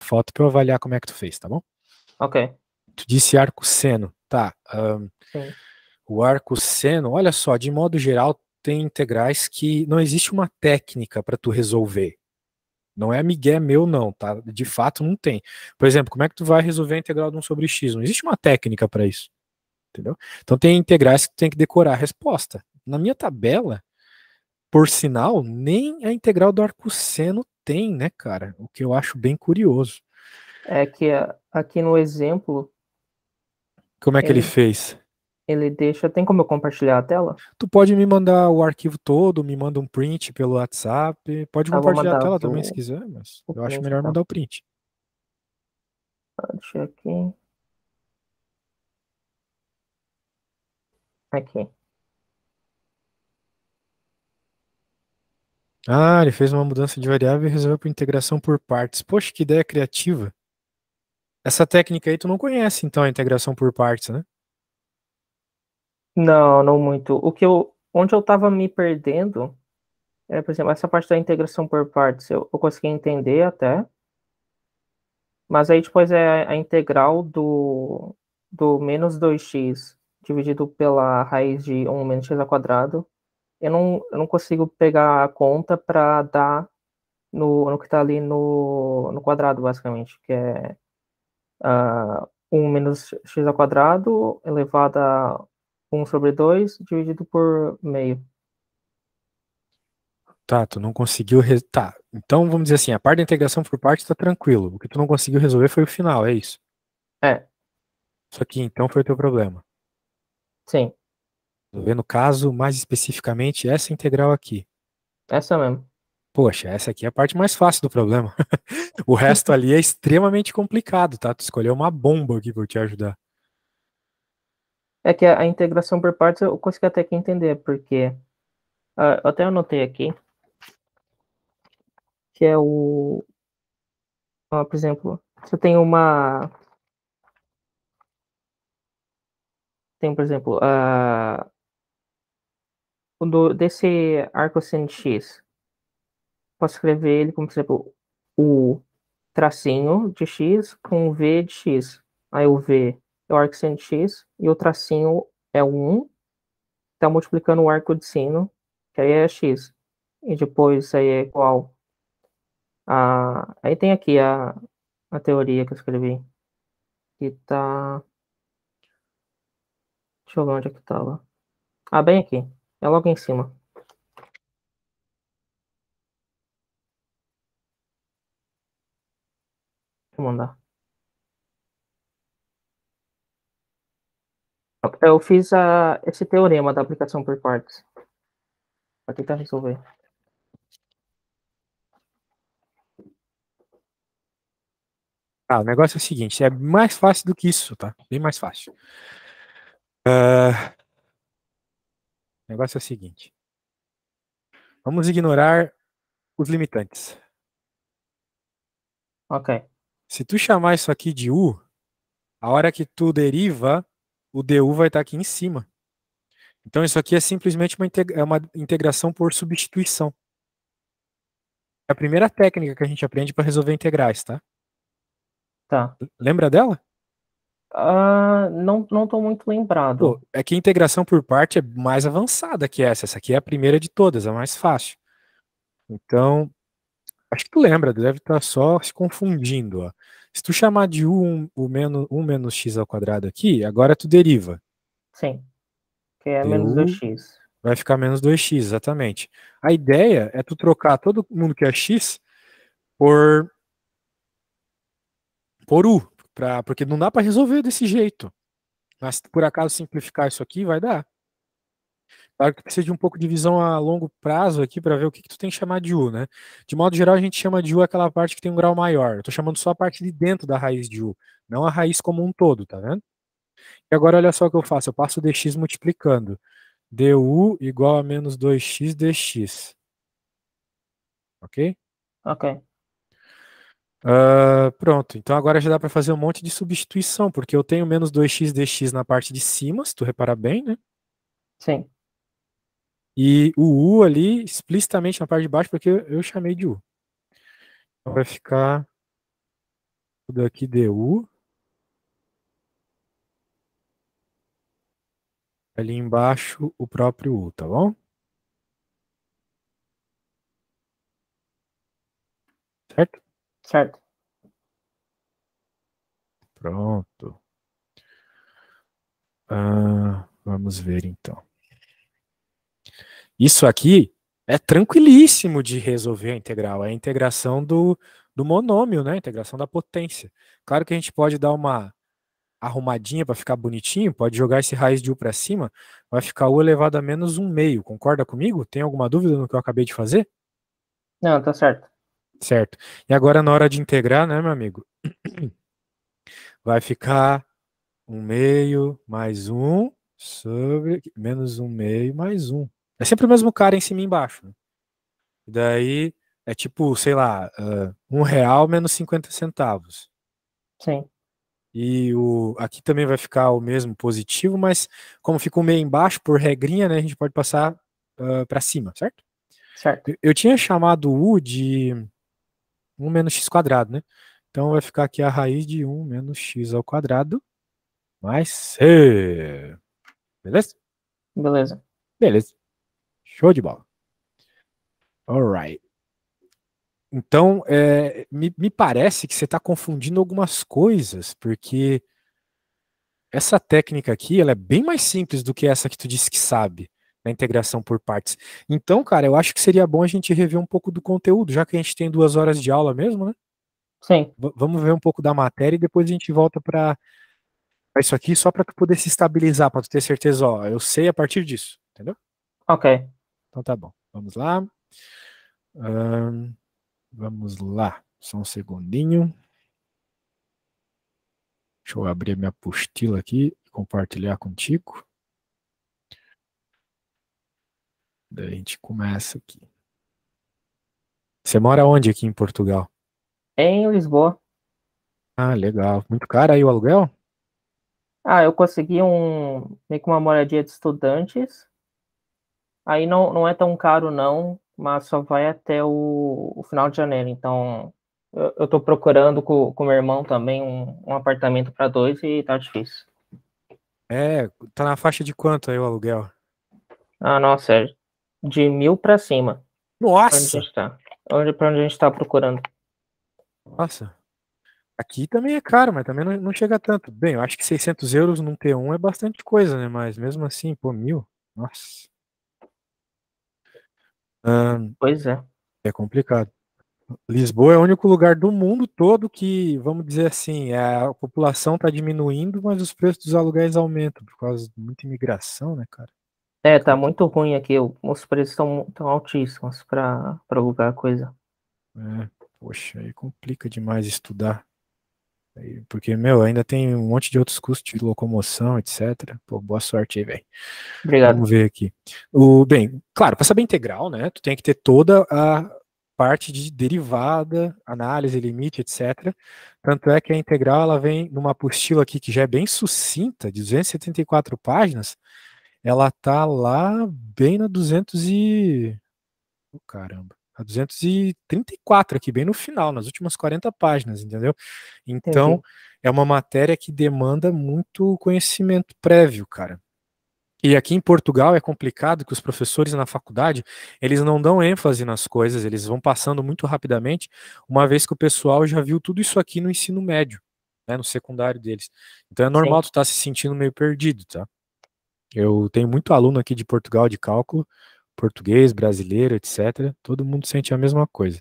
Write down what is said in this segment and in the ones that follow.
foto para eu avaliar como é que tu fez, tá bom? Ok. Tu disse arco seno, tá? Sim. O arco seno, olha só, de modo geral, tem integrais que não existe uma técnica para tu resolver. Não é migué meu, não, tá? De fato, não tem. Por exemplo, como é que tu vai resolver a integral de 1 sobre x? Não existe uma técnica para isso, entendeu? Então tem integrais que tu tem que decorar a resposta. Na minha tabela, por sinal, nem a integral do arco seno tem, né, cara? O que eu acho bem curioso. É que aqui no exemplo, Como é que ele ele, fez? ele deixa. Tem como eu compartilhar a tela? Tu pode me mandar o arquivo todo, me manda um print pelo WhatsApp. Pode Eu vou compartilhar a mandar tela também se quiser, mas o eu acho print melhor então. mandar o print. Deixa eu aqui. Aqui. Ah, ele fez uma mudança de variável e resolveu por integração por partes. Poxa, que ideia criativa. Essa técnica aí tu não conhece, então, a integração por partes, né? Não, não muito. Onde eu tava me perdendo, por exemplo, essa parte da integração por partes, eu consegui entender até, mas aí depois é a integral do menos 2x dividido pela raiz de 1 menos x ao quadrado. Eu não consigo pegar a conta para dar no que está ali no quadrado, basicamente, que é 1 menos x ao quadrado elevado a 1 sobre 2 dividido por meio. Tá, tu não conseguiu. Tá, então vamos dizer assim: a parte da integração por partes tá tranquilo. O que tu não conseguiu resolver foi o final, é isso. É, Isso aqui, então, foi o teu problema. sim, Resolver, no caso, mais especificamente, essa integral aqui. essa mesmo. Poxa, essa aqui é a parte mais fácil do problema. O resto ali é extremamente complicado, tá? Tu escolheu uma bomba aqui por te ajudar. É que a integração por partes eu consegui até que entender, porque eu até anotei aqui, que é por exemplo, você tem, por exemplo, desse arco seno x, posso escrever ele como, por exemplo, o tracinho de x com o v de x. Aí o v é o arco seno de x e o tracinho é o 1, está multiplicando o arco de seno, que aí é x. E depois isso aí é igual aí tem aqui a teoria que eu escrevi, que tá. Deixa eu ver onde é que tava. Bem aqui. É logo em cima. Deixa eu mandar. Eu fiz esse teorema da aplicação por partes. Pra tentar resolver. Ah, o negócio é o seguinte: é mais fácil do que isso, tá? Bem mais fácil. O negócio é o seguinte: vamos ignorar os limitantes. Ok. Se tu chamar isso aqui de u, a hora que tu deriva, o du vai estar aqui em cima. Então isso aqui é simplesmente é uma integração por substituição. É a primeira técnica que a gente aprende para resolver integrais, tá? Tá. Lembra dela? Não tô muito Pô, lembrado. é que a integração por parte é mais avançada que essa. Essa aqui é a primeira de todas, a mais fácil. Então, acho que tu lembra, deve estar só se confundindo, ó. Se tu chamar de u menos x ao quadrado aqui, agora tu deriva. Sim. Que é menos Du 2x. vai ficar menos 2x, exatamente. A ideia é tu trocar todo mundo que é x por, por u, porque não dá para resolver desse jeito. Mas se por acaso simplificar isso aqui, vai dar. Claro que precisa de um pouco de visão a longo prazo aqui para ver o que, que tu tem que chamar de U, né? De modo geral, a gente chama de U aquela parte que tem um grau maior. Eu tô chamando só a parte de dentro da raiz de U, não a raiz como um todo, tá vendo? E agora olha só o que eu faço, eu passo o dx multiplicando. Du igual a menos 2x dx. Ok? Ok. Pronto, então agora já dá para fazer um monte de substituição, porque eu tenho menos 2x dx na parte de cima, se tu reparar bem, né? Sim. E o U ali explicitamente na parte de baixo, porque eu chamei de U. Então vai ficar Tudo aqui du. Ali embaixo o próprio u, tá bom? Certo? Certo. Pronto. Vamos ver então. Isso aqui é tranquilíssimo de resolver a integral. É a integração do monômio, né? A integração da potência. Claro que a gente pode dar uma arrumadinha para ficar bonitinho, pode jogar esse raiz de u para cima, vai ficar u elevado a menos um meio. Concorda comigo? Tem alguma dúvida no que eu acabei de fazer? Não, tá certo. Certo. E agora na hora de integrar, né, meu amigo? Vai ficar um meio mais um sobre menos um meio mais um. É sempre o mesmo cara em cima e embaixo, né? Daí é tipo, sei lá, R$ 1 menos 50 centavos. Sim, E aqui também vai ficar o mesmo positivo, mas como fica o meio embaixo, por regrinha, né, a gente pode passar para cima, certo? certo. Eu tinha chamado u de 1 menos x quadrado, né? Então vai ficar aqui a raiz de 1 menos x ao quadrado mais c. Beleza? Beleza. Beleza. Show de bola. Alright. Então, me parece que você está confundindo algumas coisas, porque essa técnica aqui, ela é bem mais simples do que essa que tu disse que sabe, na integração por partes. Então, cara, eu acho que seria bom a gente rever um pouco do conteúdo, já que a gente tem 2 horas de aula mesmo, né? Sim. Vamos ver um pouco da matéria e depois a gente volta para isso aqui, só para tu poder se estabilizar, para tu ter certeza, ó, eu sei a partir disso, entendeu? Ok. Então tá bom. Vamos lá. Ahn, vamos lá. Só um segundinho. Deixa eu abrir a minha apostila aqui e compartilhar contigo. Daí a gente começa aqui. Você mora onde aqui em Portugal? Em Lisboa. Ah, legal. Muito caro aí o aluguel? Ah, eu consegui meio que uma moradia de estudantes. Aí não é tão caro, não, mas só vai até o final de janeiro. Então, eu tô procurando com meu irmão também um apartamento para dois e tá difícil. É, tá na faixa de quanto aí o aluguel? Ah, nossa, é de 1.000 para cima. Pra onde a Nossa! gente tá? Pra onde a gente tá procurando. Nossa. Aqui também é caro, mas também não chega tanto. Bem, eu acho que 600 euros num T1 é bastante coisa, né? Mas mesmo assim, pô, 1.000? Nossa. Ahn, Pois é. é complicado. Lisboa é o único lugar do mundo todo que, vamos dizer assim, a população está diminuindo, mas os preços dos aluguéis aumentam por causa de muita imigração, né, cara? É, tá Complicado. muito ruim aqui. Os preços estão tão altíssimos para alugar coisa. É, poxa, aí complica demais estudar. Porque, meu, ainda tem um monte de outros custos de locomoção, etc. Pô, boa sorte aí, velho. Obrigado. Vamos ver aqui. Bem, claro, para saber integral, né, tu tem que ter toda a parte de derivada, análise, limite, etc. Tanto é que a integral ela vem numa apostila aqui que já é bem sucinta, de 274 páginas. Ela tá lá bem na 200 e... Oh, caramba. A 234 aqui, bem no final, nas últimas 40 páginas, entendeu? Então, Entendi. é uma matéria que demanda muito conhecimento prévio, cara. E aqui em Portugal é complicado que os professores na faculdade, eles não dão ênfase nas coisas, eles vão passando muito rapidamente, uma vez que o pessoal já viu tudo isso aqui no ensino médio, né, no secundário deles. Então é normal Sim. tu estar se sentindo meio perdido, tá? Eu tenho muito aluno aqui de Portugal de cálculo, português, brasileiro, etc. Todo mundo sente a mesma coisa.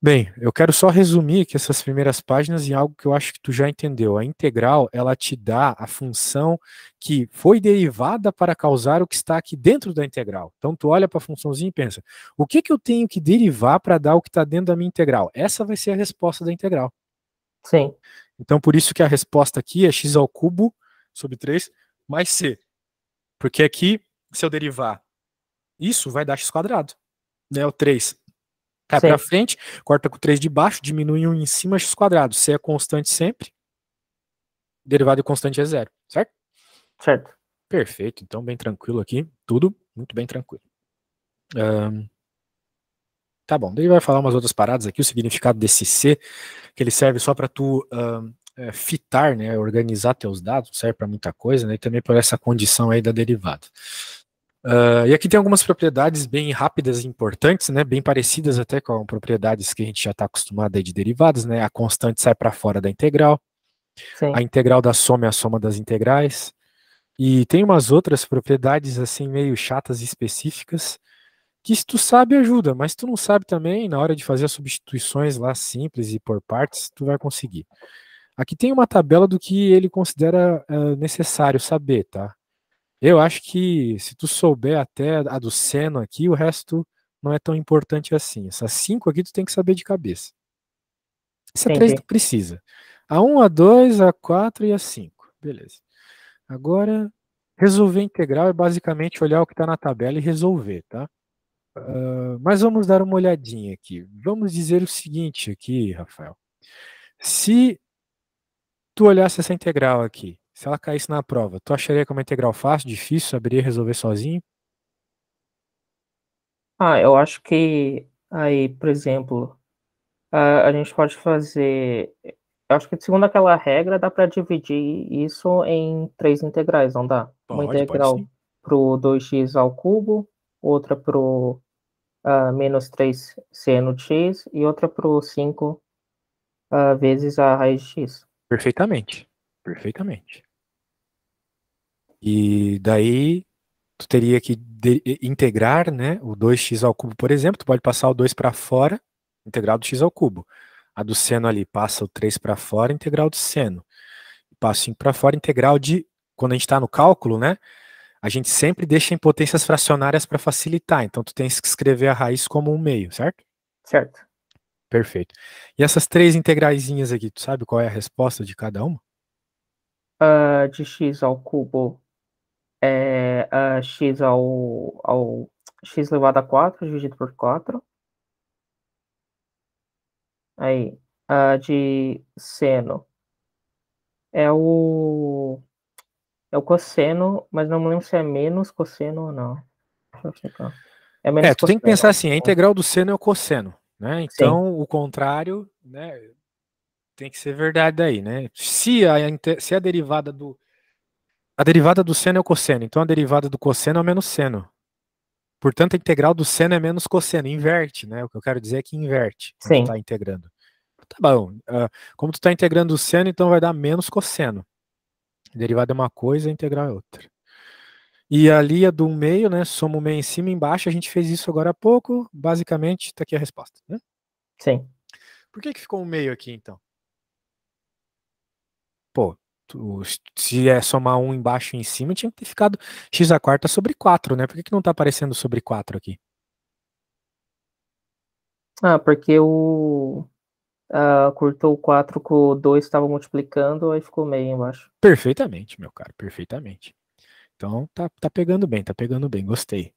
Bem, eu quero só resumir aqui essas primeiras páginas em algo que eu acho que tu já entendeu. A integral, ela te dá a função que foi derivada para causar o que está aqui dentro da integral. Então, tu olha para a funçãozinha e pensa, o que que eu tenho que derivar para dar o que está dentro da minha integral? Essa vai ser a resposta da integral. Sim. Então, por isso que a resposta aqui é x ao cubo sobre 3 mais c. Porque aqui, se eu derivar isso, vai dar x quadrado, né? O 3 cai para Sim. frente, corta com 3 de baixo, diminui um em cima, x quadrado. C é constante sempre, derivada de constante é zero, certo? Certo. Perfeito, então bem tranquilo aqui, tudo muito bem tranquilo. Tá bom, daí vai falar umas outras paradas aqui, o significado desse C, que ele serve só para tu fitar, né, organizar teus dados, serve para muita coisa, né, e também por essa condição aí da derivada. E aqui tem algumas propriedades bem rápidas e importantes, né, bem parecidas até com propriedades que a gente já está acostumado aí de derivadas, né, a constante sai para fora da integral, Sim. a integral da soma é a soma das integrais, e tem umas outras propriedades assim meio chatas e específicas, que se tu sabe ajuda, mas se tu não sabe também, na hora de fazer as substituições lá simples e por partes, tu vai conseguir. Aqui tem uma tabela do que ele considera necessário saber, tá? Eu acho que se tu souber até a do seno aqui, o resto não é tão importante assim. Essas 5 aqui tu tem que saber de cabeça. Essa 3 Entendi. tu precisa. A 1, a 2, a 4 e a 5. Beleza. Agora, resolver integral é basicamente olhar o que está na tabela e resolver, tá? Mas vamos dar uma olhadinha aqui. Vamos dizer o seguinte aqui, Rafael. Se tu olhasse essa integral aqui, se ela caísse na prova, tu acharia que é uma integral fácil, difícil, saberia resolver sozinho? Eu acho que aí, por exemplo, a gente pode fazer. Eu acho que segundo aquela regra, dá para dividir isso em três integrais, não dá? Uma Pode integral sim. pro 2x ao cubo, outra pro menos 3 seno de x e outra pro 5 vezes a raiz de x. Perfeitamente. Perfeitamente. E daí tu teria que integrar, né, o 2x ao cubo, por exemplo, tu pode passar o 2 para fora, integral do x ao cubo. A do seno ali passa o 3 para fora, integral do seno. Passa o 5 para fora, integral de, quando a gente está no cálculo, né, a gente sempre deixa em potências fracionárias para facilitar. Então tu tens que escrever a raiz como um meio, certo? Certo. Perfeito. E essas 3 integraizinhas aqui, tu sabe qual é a resposta de cada uma? De x ao cubo é x ao x elevado a 4 dividido por 4. Aí, de seno é o cosseno, mas não me lembro se é menos cosseno ou não. Deixa eu checar. É menos Tu tem que cosseno. pensar assim, a integral do seno é o cosseno, né? Sim, Então, o contrário, né, tem que ser verdade daí, né? Se a derivada do seno é o cosseno, então a derivada do cosseno é o menos seno. Portanto, a integral do seno é menos cosseno, inverte, né? O que eu quero dizer é que inverte quando tu sim. está integrando. Tá bom. Como tu está integrando o seno, então vai dar menos cosseno. A derivada é uma coisa, a integral é outra. E ali a do meio, né? Soma o meio em cima e embaixo. A gente fez isso agora há pouco. Basicamente, está aqui a resposta, né? Sim. Por que ficou um meio aqui, então? Pô, se é somar um embaixo e em cima, tinha que ter ficado x a quarta sobre 4, né? Por que não tá aparecendo sobre 4 aqui? Porque cortou o 4 com o 2 estava multiplicando, aí ficou meio embaixo. Perfeitamente, meu cara, perfeitamente. Então tá pegando bem, gostei.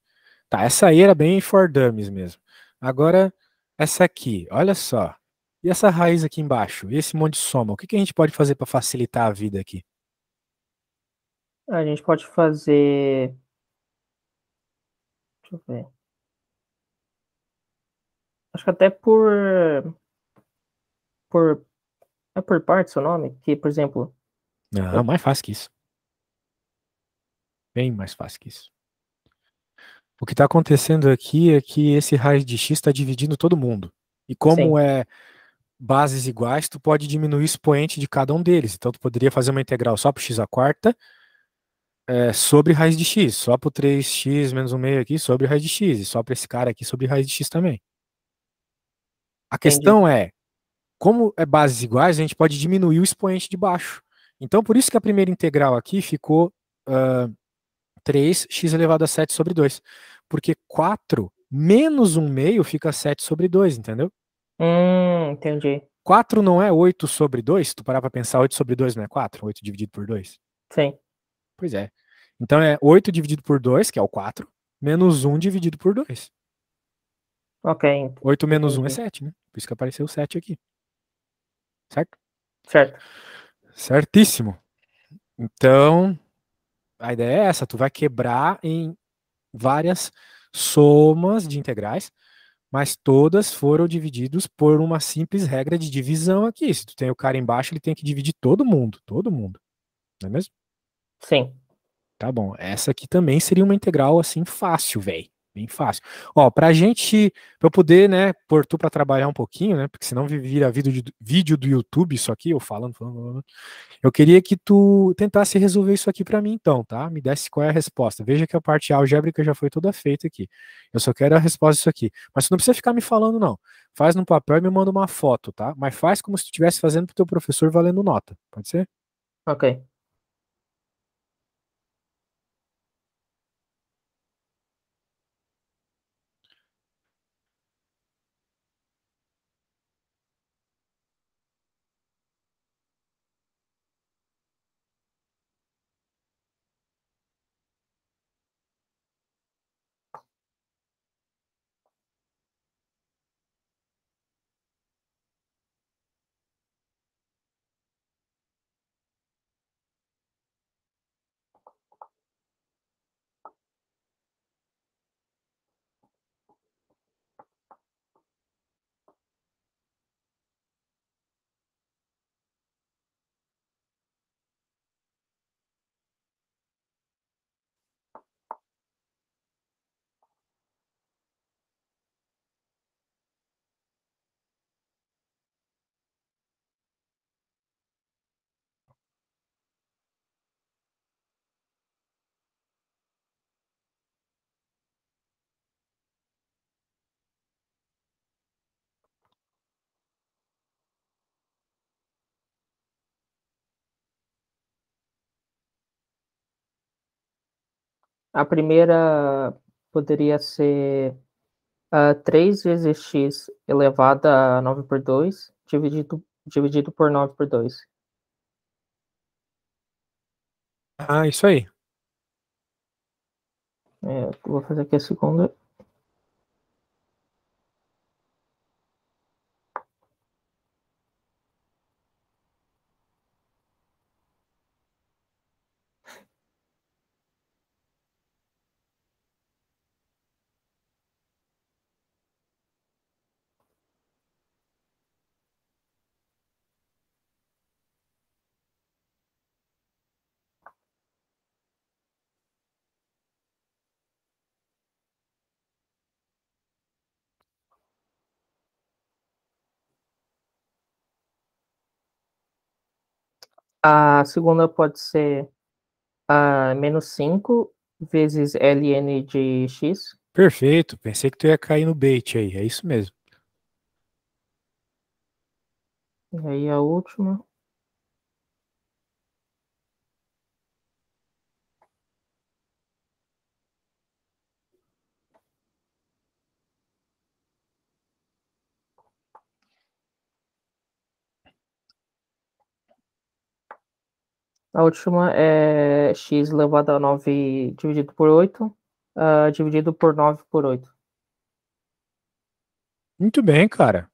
Tá, essa aí era bem for dummies mesmo. Agora, essa aqui, olha só. E essa raiz aqui embaixo? E esse monte de soma? O que a gente pode fazer para facilitar a vida aqui? A gente pode fazer. Deixa eu ver. Acho que até por. É por partes o nome? Que, por exemplo. Não, mais fácil que isso. Bem mais fácil que isso. O que está acontecendo aqui é que esse raiz de x está dividindo todo mundo. E como Sim, é bases iguais, tu pode diminuir o expoente de cada um deles. Então tu poderia fazer uma integral só para x a quarta sobre raiz de x, só para o 3x menos um meio aqui sobre raiz de x, e só para esse cara aqui sobre raiz de x também. A entendi. questão é, como é bases iguais, a gente pode diminuir o expoente de baixo. Então por isso que a primeira integral aqui ficou 3x elevado a 7 sobre 2. Porque 4 menos um meio fica 7 sobre 2, entendeu? Entendi. 4 não é 8 sobre 2? Se tu parar pra pensar, 8 sobre 2 não é 4? 8 dividido por 2? Sim. Pois é. Então é 8 dividido por 2, que é o 4, menos 1 dividido por 2. Ok, 8 menos 1 é entendi. 7, né? Por isso que apareceu 7 aqui. Certo? Certo. Certíssimo. Então, a ideia é essa. Tu vai quebrar em várias somas de integrais. mas todas foram divididas por uma simples regra de divisão aqui. Se tu tem o cara embaixo, ele tem que dividir todo mundo, não é mesmo? Sim. Tá bom, essa aqui também seria uma integral assim fácil, velho. Bem fácil. Ó, pra eu poder, né, pôr tu pra trabalhar um pouquinho, né, porque senão vira vídeo do YouTube isso aqui, eu falando. Eu queria que tu tentasse resolver isso aqui pra mim então, tá? Me desse qual é a resposta. Veja que a parte algébrica já foi toda feita aqui. Eu só quero a resposta disso aqui. Mas tu não precisa ficar me falando, não. Faz no papel e me manda uma foto, tá? Mas faz como se tu estivesse fazendo pro teu professor valendo nota. Pode ser? Ok. A primeira poderia ser 3 vezes x elevado a 9 por 2, dividido por 9 por 2. Ah, isso aí. Vou fazer aqui a segunda. A segunda pode ser menos 5 vezes ln de x. Perfeito. Pensei que tu ia cair no bait aí. É isso mesmo. E aí a última. A última é x elevado a 9 dividido por 8, dividido por 9 por 8. Muito bem, cara.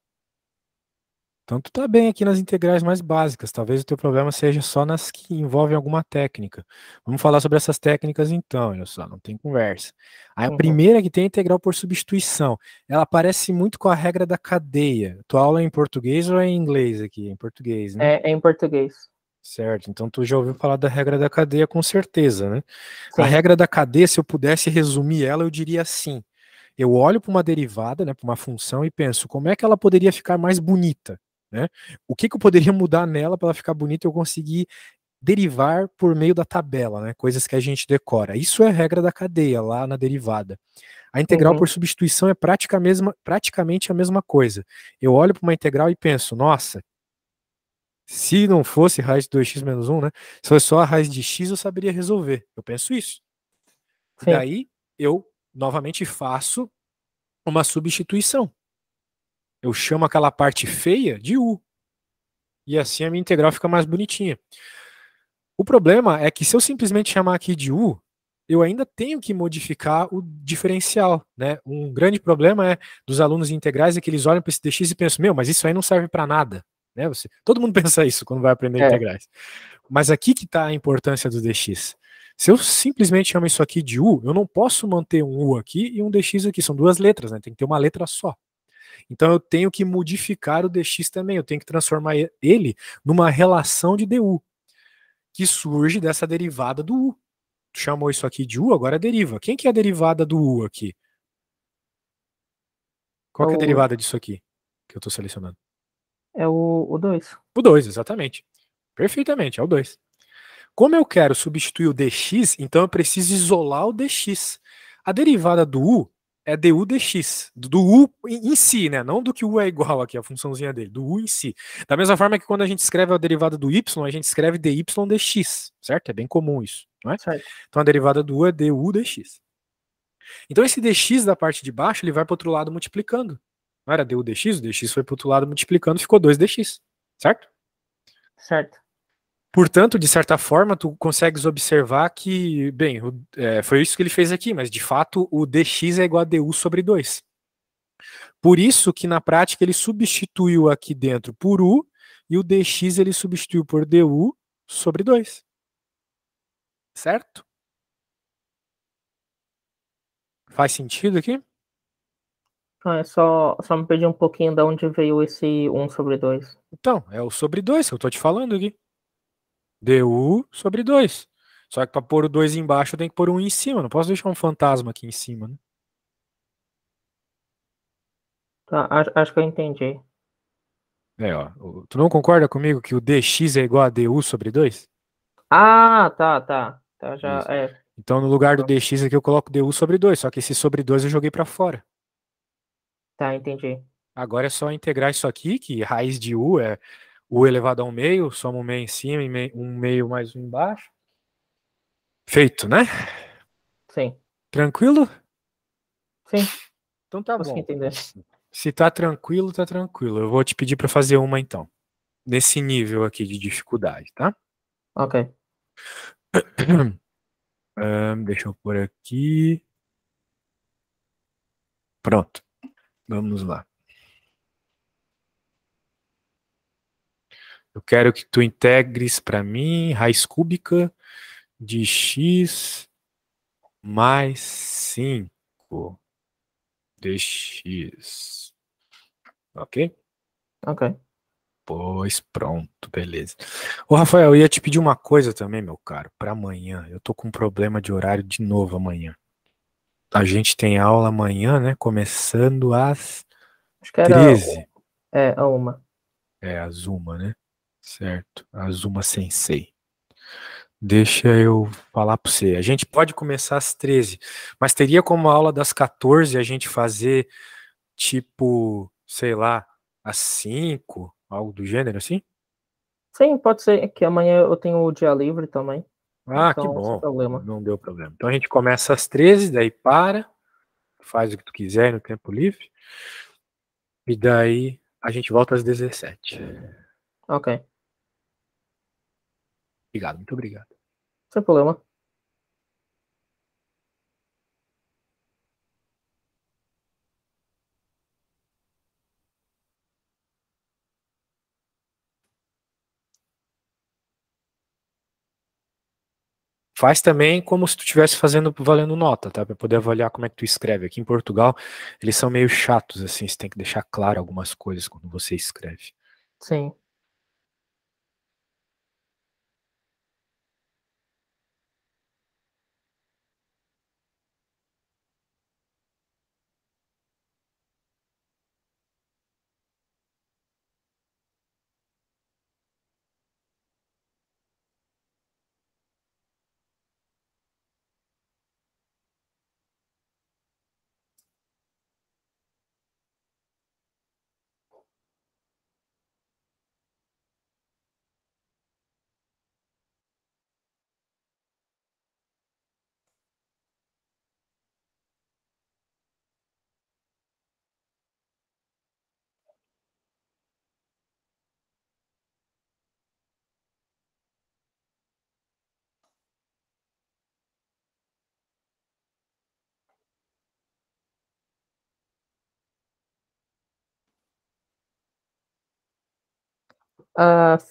Então tu tá bem aqui nas integrais mais básicas. Talvez o teu problema seja só nas que envolvem alguma técnica. Vamos falar sobre essas técnicas então, olha só, não tem conversa. Aí a Uhum. primeira que tem é a integral por substituição. Ela parece muito com a regra da cadeia. Tua aula é em português ou é em inglês aqui? Em português, né? É em português. Certo. Então tu já ouviu falar da regra da cadeia com certeza, né? A Sim. regra da cadeia, se eu pudesse resumir ela, eu diria assim: eu olho para uma derivada, né, para uma função e penso, como é que ela poderia ficar mais bonita, né? O que que eu poderia mudar nela para ela ficar bonita e eu conseguir derivar por meio da tabela, né? Coisas que a gente decora. Isso é a regra da cadeia lá na derivada. A integral por Uhum. substituição é praticamente a mesma coisa. Eu olho para uma integral e penso, nossa, se não fosse raiz de 2x menos 1, né? Se fosse só a raiz de x, eu saberia resolver. Eu penso isso. E Sim. daí eu novamente faço uma substituição. Eu chamo aquela parte feia de u. E assim a minha integral fica mais bonitinha. O problema é que se eu simplesmente chamar aqui de u, eu ainda tenho que modificar o diferencial, né? Um grande problema dos alunos integrais é que eles olham para esse dx e pensam, meu, mas isso aí não serve para nada, né? Todo mundo pensa isso quando vai aprender É. integrais. Mas aqui que está a importância do dx. Se eu simplesmente chamo isso aqui de u, eu não posso manter um u aqui e um dx aqui, são duas letras, né? Tem que ter uma letra só. Então eu tenho que modificar o dx também, eu tenho que transformar ele numa relação de du, que surge dessa derivada do u. Tu chamou isso aqui de u, agora deriva. Quem que é a derivada do u aqui? Qual que é a derivada disso aqui que eu estou selecionando? É o 2. O 2, exatamente. Perfeitamente, é o 2. Como eu quero substituir o dx, então eu preciso isolar o dx. A derivada do u é du dx, do u em si, né? Não do que o u é igual aqui, a funçãozinha dele, do u em si. Da mesma forma que quando a gente escreve a derivada do y, a gente escreve dy dx, certo? É bem comum isso, não é? Certo. Então a derivada do u é du dx. Então esse dx da parte de baixo, ele vai para o outro lado multiplicando. Não era du dx? O dx foi para o outro lado multiplicando, ficou 2dx, certo? Certo. Portanto, de certa forma, tu consegues observar que, bem, foi isso que ele fez aqui, mas de fato o dx é igual a du sobre 2. Por isso que na prática ele substituiu aqui dentro por u, e o dx ele substituiu por du sobre 2. Certo? Faz sentido aqui? Então é só me perdi um pouquinho de onde veio esse 1 sobre 2. Então, é o sobre 2 que eu tô te falando aqui. Du sobre 2. Só que para pôr o 2 embaixo eu tenho que pôr um em cima. Não posso deixar um fantasma aqui em cima, né? Tá, acho que eu entendi. Ó. Tu não concorda comigo que o dx é igual a du sobre 2? Ah, tá. Tá, já Isso. é. Então, no lugar do dx aqui, eu coloco du sobre 2. Só que esse sobre 2 eu joguei para fora. Tá, entendi. Agora é só integrar isso aqui, que raiz de u é u elevado a 1 meio, soma 1 meio em cima e 1 meio mais 1 embaixo. Feito, né? Sim. Tranquilo? Sim, Então tá consegui bom. entender. Se tá tranquilo, tá tranquilo. Eu vou te pedir para fazer uma então. Nesse nível aqui de dificuldade, tá? Ok. Deixa eu pôr aqui. Pronto. Vamos lá. Eu quero que tu integres para mim raiz cúbica de x mais 5 dx. Ok? Ok. Pois pronto, beleza. Ô, Rafael, eu ia te pedir uma coisa também, meu caro, para amanhã. Eu tô com um problema de horário de novo amanhã. A gente tem aula amanhã, né? Começando às Acho que era 13. a uma. É, a Zuma, né? Certo. A Zuma Sensei. Deixa eu falar para você. A gente pode começar às 13, mas teria como a aula das 14 a gente fazer tipo, sei lá, às 5, algo do gênero assim? Sim, pode ser que amanhã eu tenho o dia livre também. Ah, que Então, sem bom. problema. Não deu problema. Então a gente começa às 13, daí para, faz o que tu quiser no tempo livre, e daí a gente volta às 17. Ok. Obrigado, muito obrigado. Sem problema. Faz também como se tu estivesse fazendo valendo nota, tá? Para poder avaliar como é que tu escreve. Aqui em Portugal, eles são meio chatos, assim, você tem que deixar claro algumas coisas quando você escreve. Sim.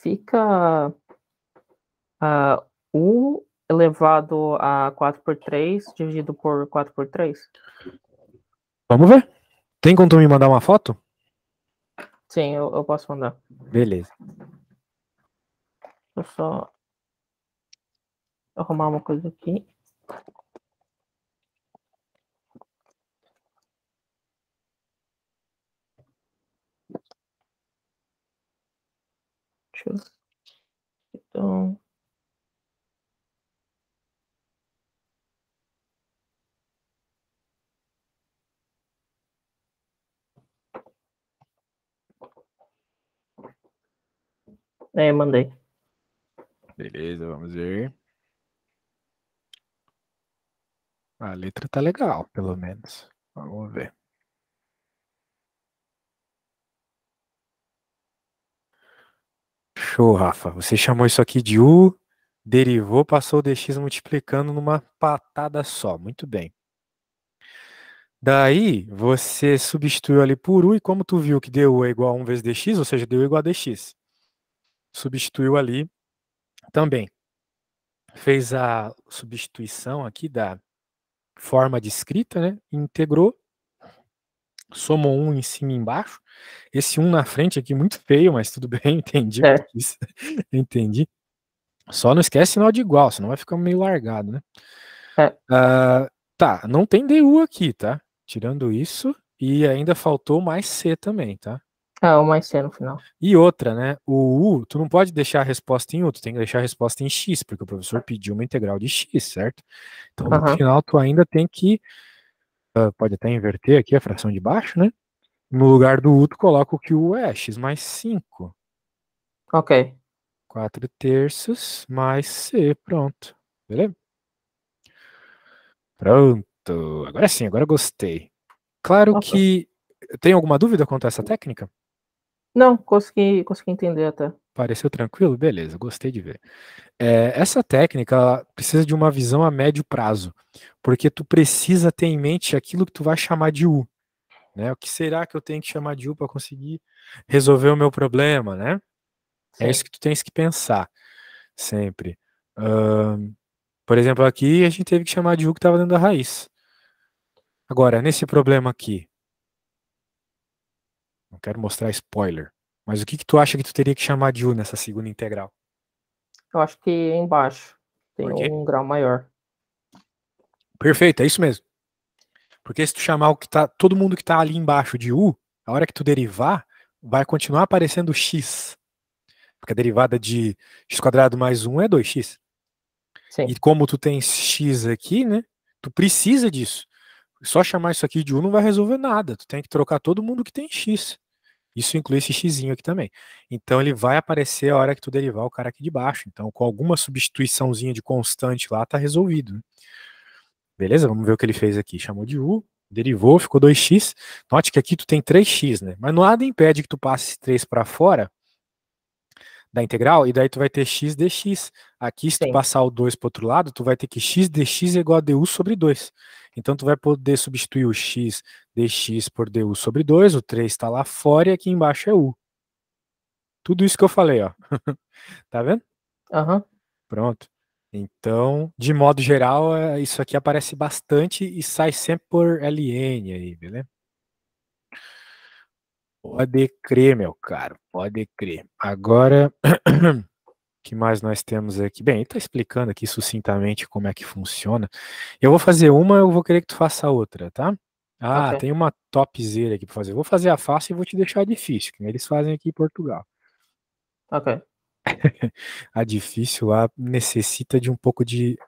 Fica U elevado a 4 por 3 dividido por 4 por 3. Vamos ver? Tem como tu me mandar uma foto? Sim, eu posso mandar. Beleza. Deixa eu só arrumar uma coisa aqui. Deixa eu... Então... mandei. Beleza, vamos ver. A letra tá legal, pelo menos. Vamos ver. Show, Rafa. Você chamou isso aqui de U, derivou, passou o dx multiplicando numa patada só. Muito bem. Daí, você substituiu ali por U, e como tu viu que du é igual a 1 vezes dx, ou seja, du é igual a dx, substituiu ali também. Fez a substituição aqui da forma de escrita, né? Integrou, somou um em cima e embaixo. Esse um na frente aqui, muito feio, mas tudo bem, entendi o que tu quis. Entendi. Só não esquece sinal de igual, senão vai ficar meio largado, né? Tá, não tem DU aqui, tá? Tirando isso, e ainda faltou mais C também, tá? O mais C no final. E outra, né? O U, tu não pode deixar a resposta em U, tu tem que deixar a resposta em X, porque o professor pediu uma integral de X, certo? Então, no final, tu ainda tem que, pode até inverter aqui a fração de baixo, né? No lugar do U, tu coloca o que o U é, X mais 5. Ok. 4 terços mais C, pronto. Beleza? Pronto. Agora sim, agora gostei. Claro Ok. que... Tem alguma dúvida quanto a essa técnica? Não, consegui entender até. Pareceu tranquilo? Beleza, gostei de ver. Essa técnica ela precisa de uma visão a médio prazo, porque tu precisa ter em mente aquilo que tu vai chamar de U, né? O que será que eu tenho que chamar de U para conseguir resolver o meu problema, né? É isso Sim. que tu tens que pensar sempre. Por exemplo, aqui a gente teve que chamar de U que estava dentro da raiz. Agora, nesse problema aqui, não quero mostrar spoiler, mas o que que tu acha que tu teria que chamar de U nessa segunda integral? Eu acho que embaixo tem Por quê? um grau maior. Perfeito, é isso mesmo. Porque se tu chamar o que tá, todo mundo que tá ali embaixo de U, a hora que tu derivar, vai continuar aparecendo x. Porque a derivada de x quadrado mais 1 é 2x. Sim. E como tu tem x aqui, né? Tu precisa disso. Só chamar isso aqui de U não vai resolver nada. Tu tem que trocar todo mundo que tem x. Isso inclui esse xzinho aqui também. Então ele vai aparecer a hora que tu derivar o cara aqui de baixo. Então com alguma substituiçãozinha de constante lá tá resolvido, né? Beleza? Vamos ver o que ele fez aqui. Chamou de U, derivou, ficou 2x. Note que aqui tu tem 3x, né? Mas nada impede que tu passe 3 para fora da integral, e daí tu vai ter x dx. Aqui, se tu Sim. passar o 2 para outro lado, tu vai ter que x dx é igual a du sobre 2. Então tu vai poder substituir o x dx por du sobre 2, o 3 está lá fora e aqui embaixo é u. Tudo isso que eu falei, ó. Tá vendo? Aham. Pronto. Então, de modo geral, isso aqui aparece bastante e sai sempre por ln aí, beleza? Pode crer, meu caro, pode crer. Agora, o que mais nós temos aqui? Bem, ele está explicando aqui sucintamente como é que funciona. Eu vou fazer uma, eu vou querer que tu faça outra, tá? Ah, Ok. tem uma topzera aqui para fazer. Eu vou fazer a fácil e vou te deixar a difícil, que eles fazem aqui em Portugal. Ok. A difícil lá necessita de um pouco de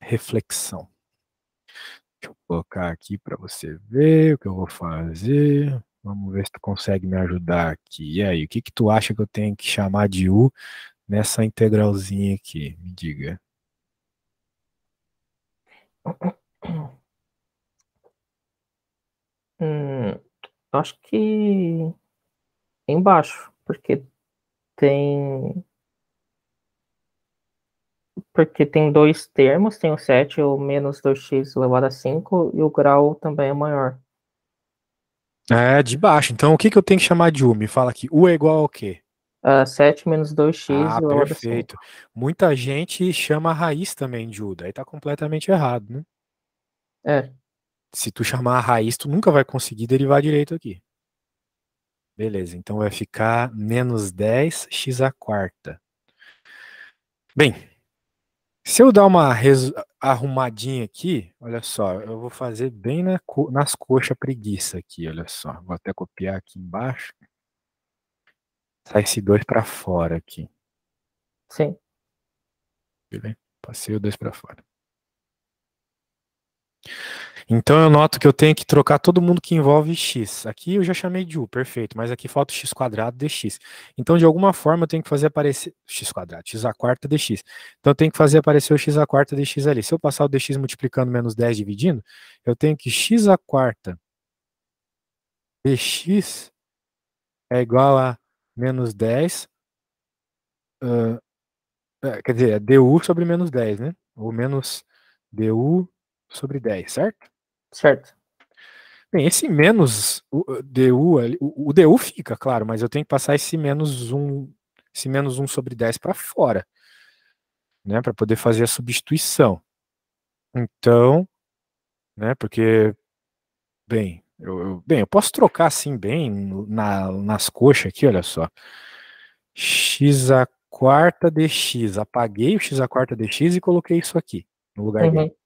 reflexão. Deixa eu colocar aqui para você ver o que eu vou fazer. Vamos ver se tu consegue me ajudar aqui. E aí, o que que tu acha que eu tenho que chamar de U nessa integralzinha aqui? Me diga. Acho que embaixo, tem porque tem dois termos, tem o 7 ou menos 2x elevado a 5 e o grau também é maior. É, de baixo. Então, o que que eu tenho que chamar de U? Me fala aqui. U é igual ao quê? 7 menos 2x Ah, elevado a perfeito. 5. Muita gente chama a raiz também de U. Daí tá completamente errado, né? É, Se tu chamar a raiz, tu nunca vai conseguir derivar direito aqui. Beleza, então vai ficar menos 10x à quarta. Bem, se eu dar uma arrumadinha aqui, olha só, eu vou fazer bem nas coxas preguiça aqui, olha só. Vou até copiar aqui embaixo. Sai esse 2 para fora aqui. Sim. Beleza? Passei o 2 para fora. Então eu noto que eu tenho que trocar todo mundo que envolve x. Aqui eu já chamei de u, perfeito, mas aqui falta o x quadrado dx. Então de alguma forma eu tenho que fazer aparecer x quadrado, x à quarta dx. Então eu tenho que fazer aparecer o x à quarta dx ali. Se eu passar o dx multiplicando menos 10 dividindo, eu tenho que x à quarta dx é igual a menos 10, quer dizer, é du sobre menos 10, né? Ou menos du sobre 10, certo? Certo. Bem, esse menos o du, o du fica, claro, mas eu tenho que passar esse menos um sobre 10 para fora, né, para poder fazer a substituição. Então, né, porque, bem, eu posso trocar assim bem nas coxas aqui, olha só. X à quarta dx, apaguei o x à quarta dx e coloquei isso aqui no lugar dele. Uhum.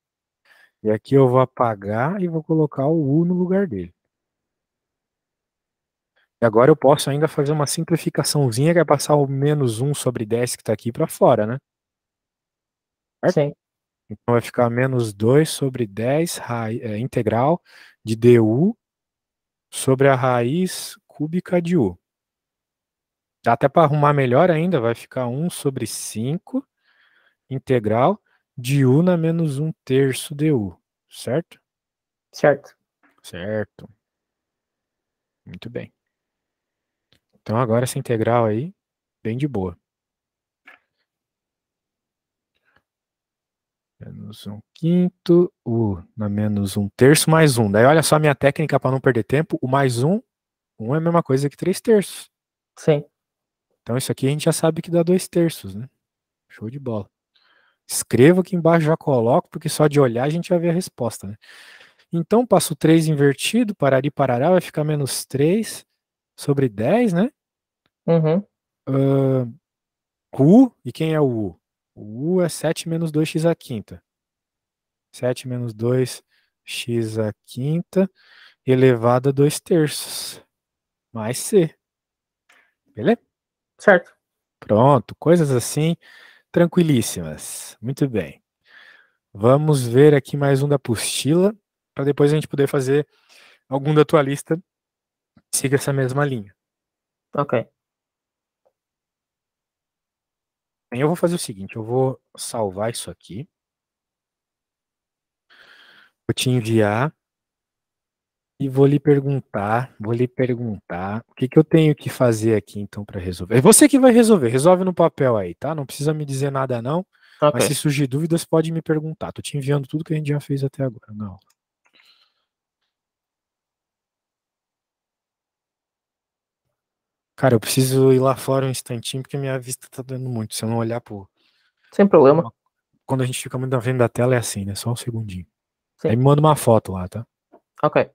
E aqui eu vou apagar e vou colocar o u no lugar dele. E agora eu posso ainda fazer uma simplificaçãozinha que é passar o menos um sobre 10 que está aqui para fora, né? Certo? Sim. Então vai ficar menos 2 sobre 10 integral de du sobre a raiz cúbica de u. Dá até para arrumar melhor ainda, vai ficar um sobre 5 integral de u na menos um terço du. Certo? Certo. Certo. Muito bem. Então agora essa integral aí, bem de boa. Menos um quinto, u na menos um terço mais um. Daí olha só a minha técnica para não perder tempo. O mais um é a mesma coisa que 3 terços. Sim. Então isso aqui a gente já sabe que dá 2 terços, né? Show de bola. Escrevo aqui embaixo, já coloco, porque só de olhar a gente já vê a resposta, né? Então passo 3 invertido, parari parará, vai ficar menos 3 sobre 10, né? Uhum. U, e quem é o U? O U é 7 menos 2x à quinta. 7 menos 2x à quinta elevado a 2 terços. Mais C. Beleza? Certo. Pronto. Coisas assim, tranquilíssimas. Muito bem. Vamos ver aqui mais um da apostila, para depois a gente poder fazer algum da tua lista. Siga essa mesma linha. Ok. Bem, eu vou fazer o seguinte, eu vou salvar isso aqui. Vou te enviar e vou lhe perguntar o que que eu tenho que fazer aqui então para resolver. É você que vai resolver, resolve no papel aí, tá? Não precisa me dizer nada não, mas se Ok. surgir dúvidas pode me perguntar. Tô te enviando tudo que a gente já fez até agora. Não. Cara, eu preciso ir lá fora um instantinho porque minha vista tá dando muito. Se eu não olhar pro Sem problema. quando a gente fica muito na frente da tela é assim, né? Só um segundinho. Aí Sim. me manda uma foto lá, tá? Ok.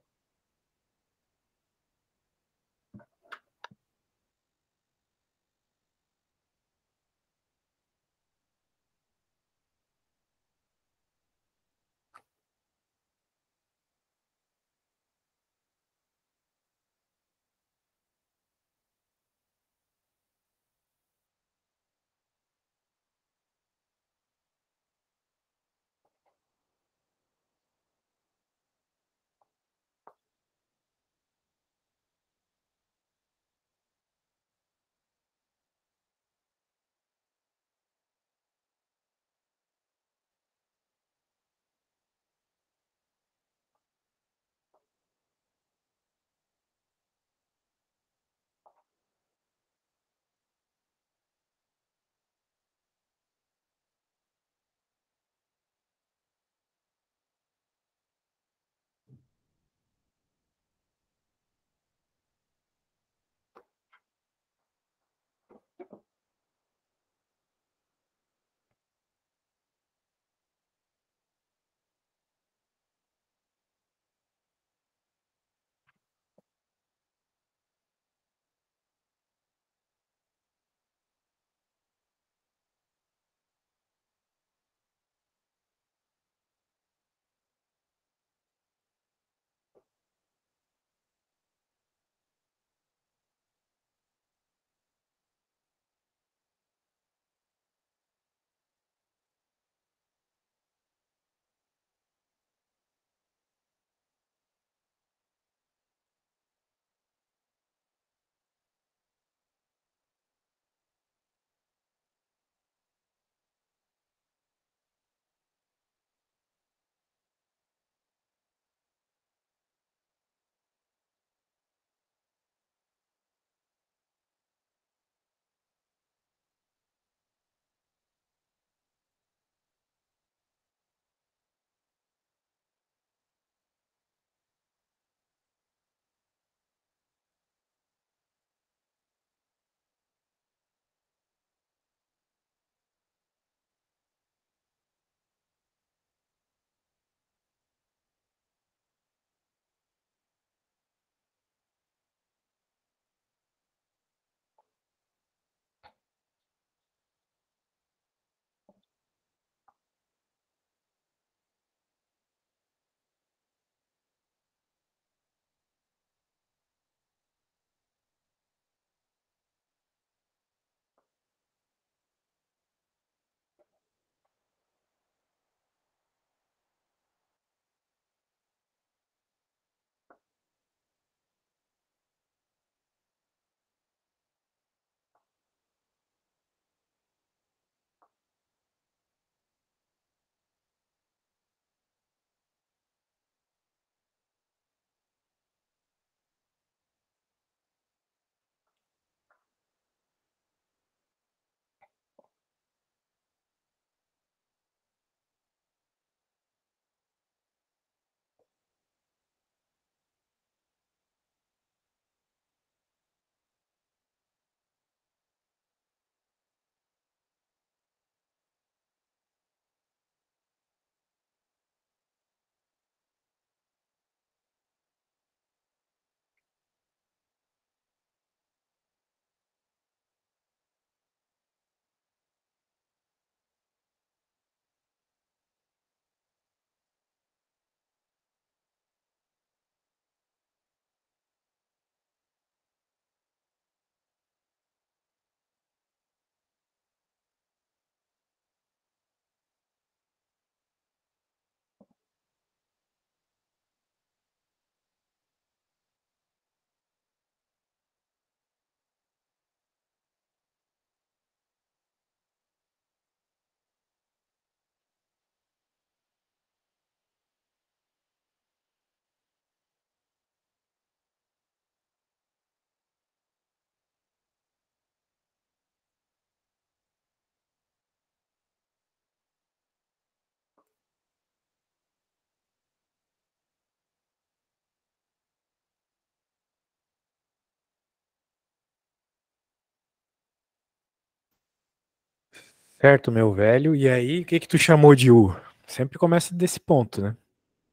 Certo, meu velho. E aí, o que que tu chamou de U? Sempre começa desse ponto, né?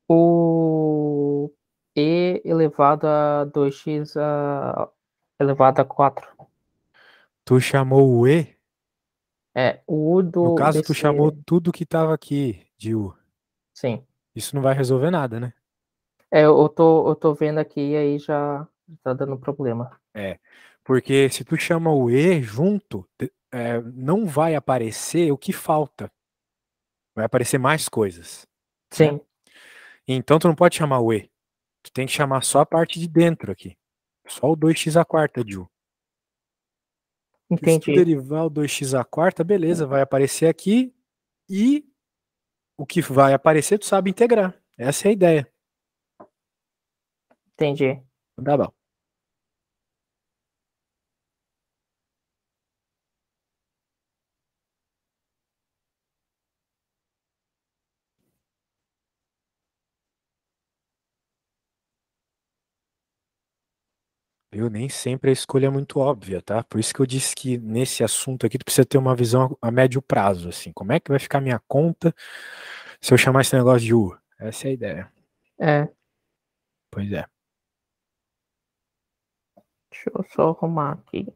O e elevado a 2x elevado a 4. Tu chamou o E? É, o U No caso, tu chamou desse. tudo que tava aqui de U. Sim. Isso não vai resolver nada, né? É, eu tô vendo aqui e aí já tá dando problema. É. Porque se tu chama o E junto, não vai aparecer o que falta. Vai aparecer mais coisas, né? Sim, Então tu não pode chamar o E. Tu tem que chamar só a parte de dentro aqui. Só o 2x à quarta de U. Que se tu entendi. derivar o 2x à quarta, beleza, vai aparecer aqui e o que vai aparecer tu sabe integrar. Essa é a ideia. Entendi. Tá bom. Eu nem sempre a escolha é muito óbvia, tá? Por isso que eu disse que nesse assunto aqui tu precisa ter uma visão a médio prazo, assim. Como é que vai ficar minha conta se eu chamar esse negócio de U? Essa é a ideia. É, Pois é. deixa eu só arrumar aqui.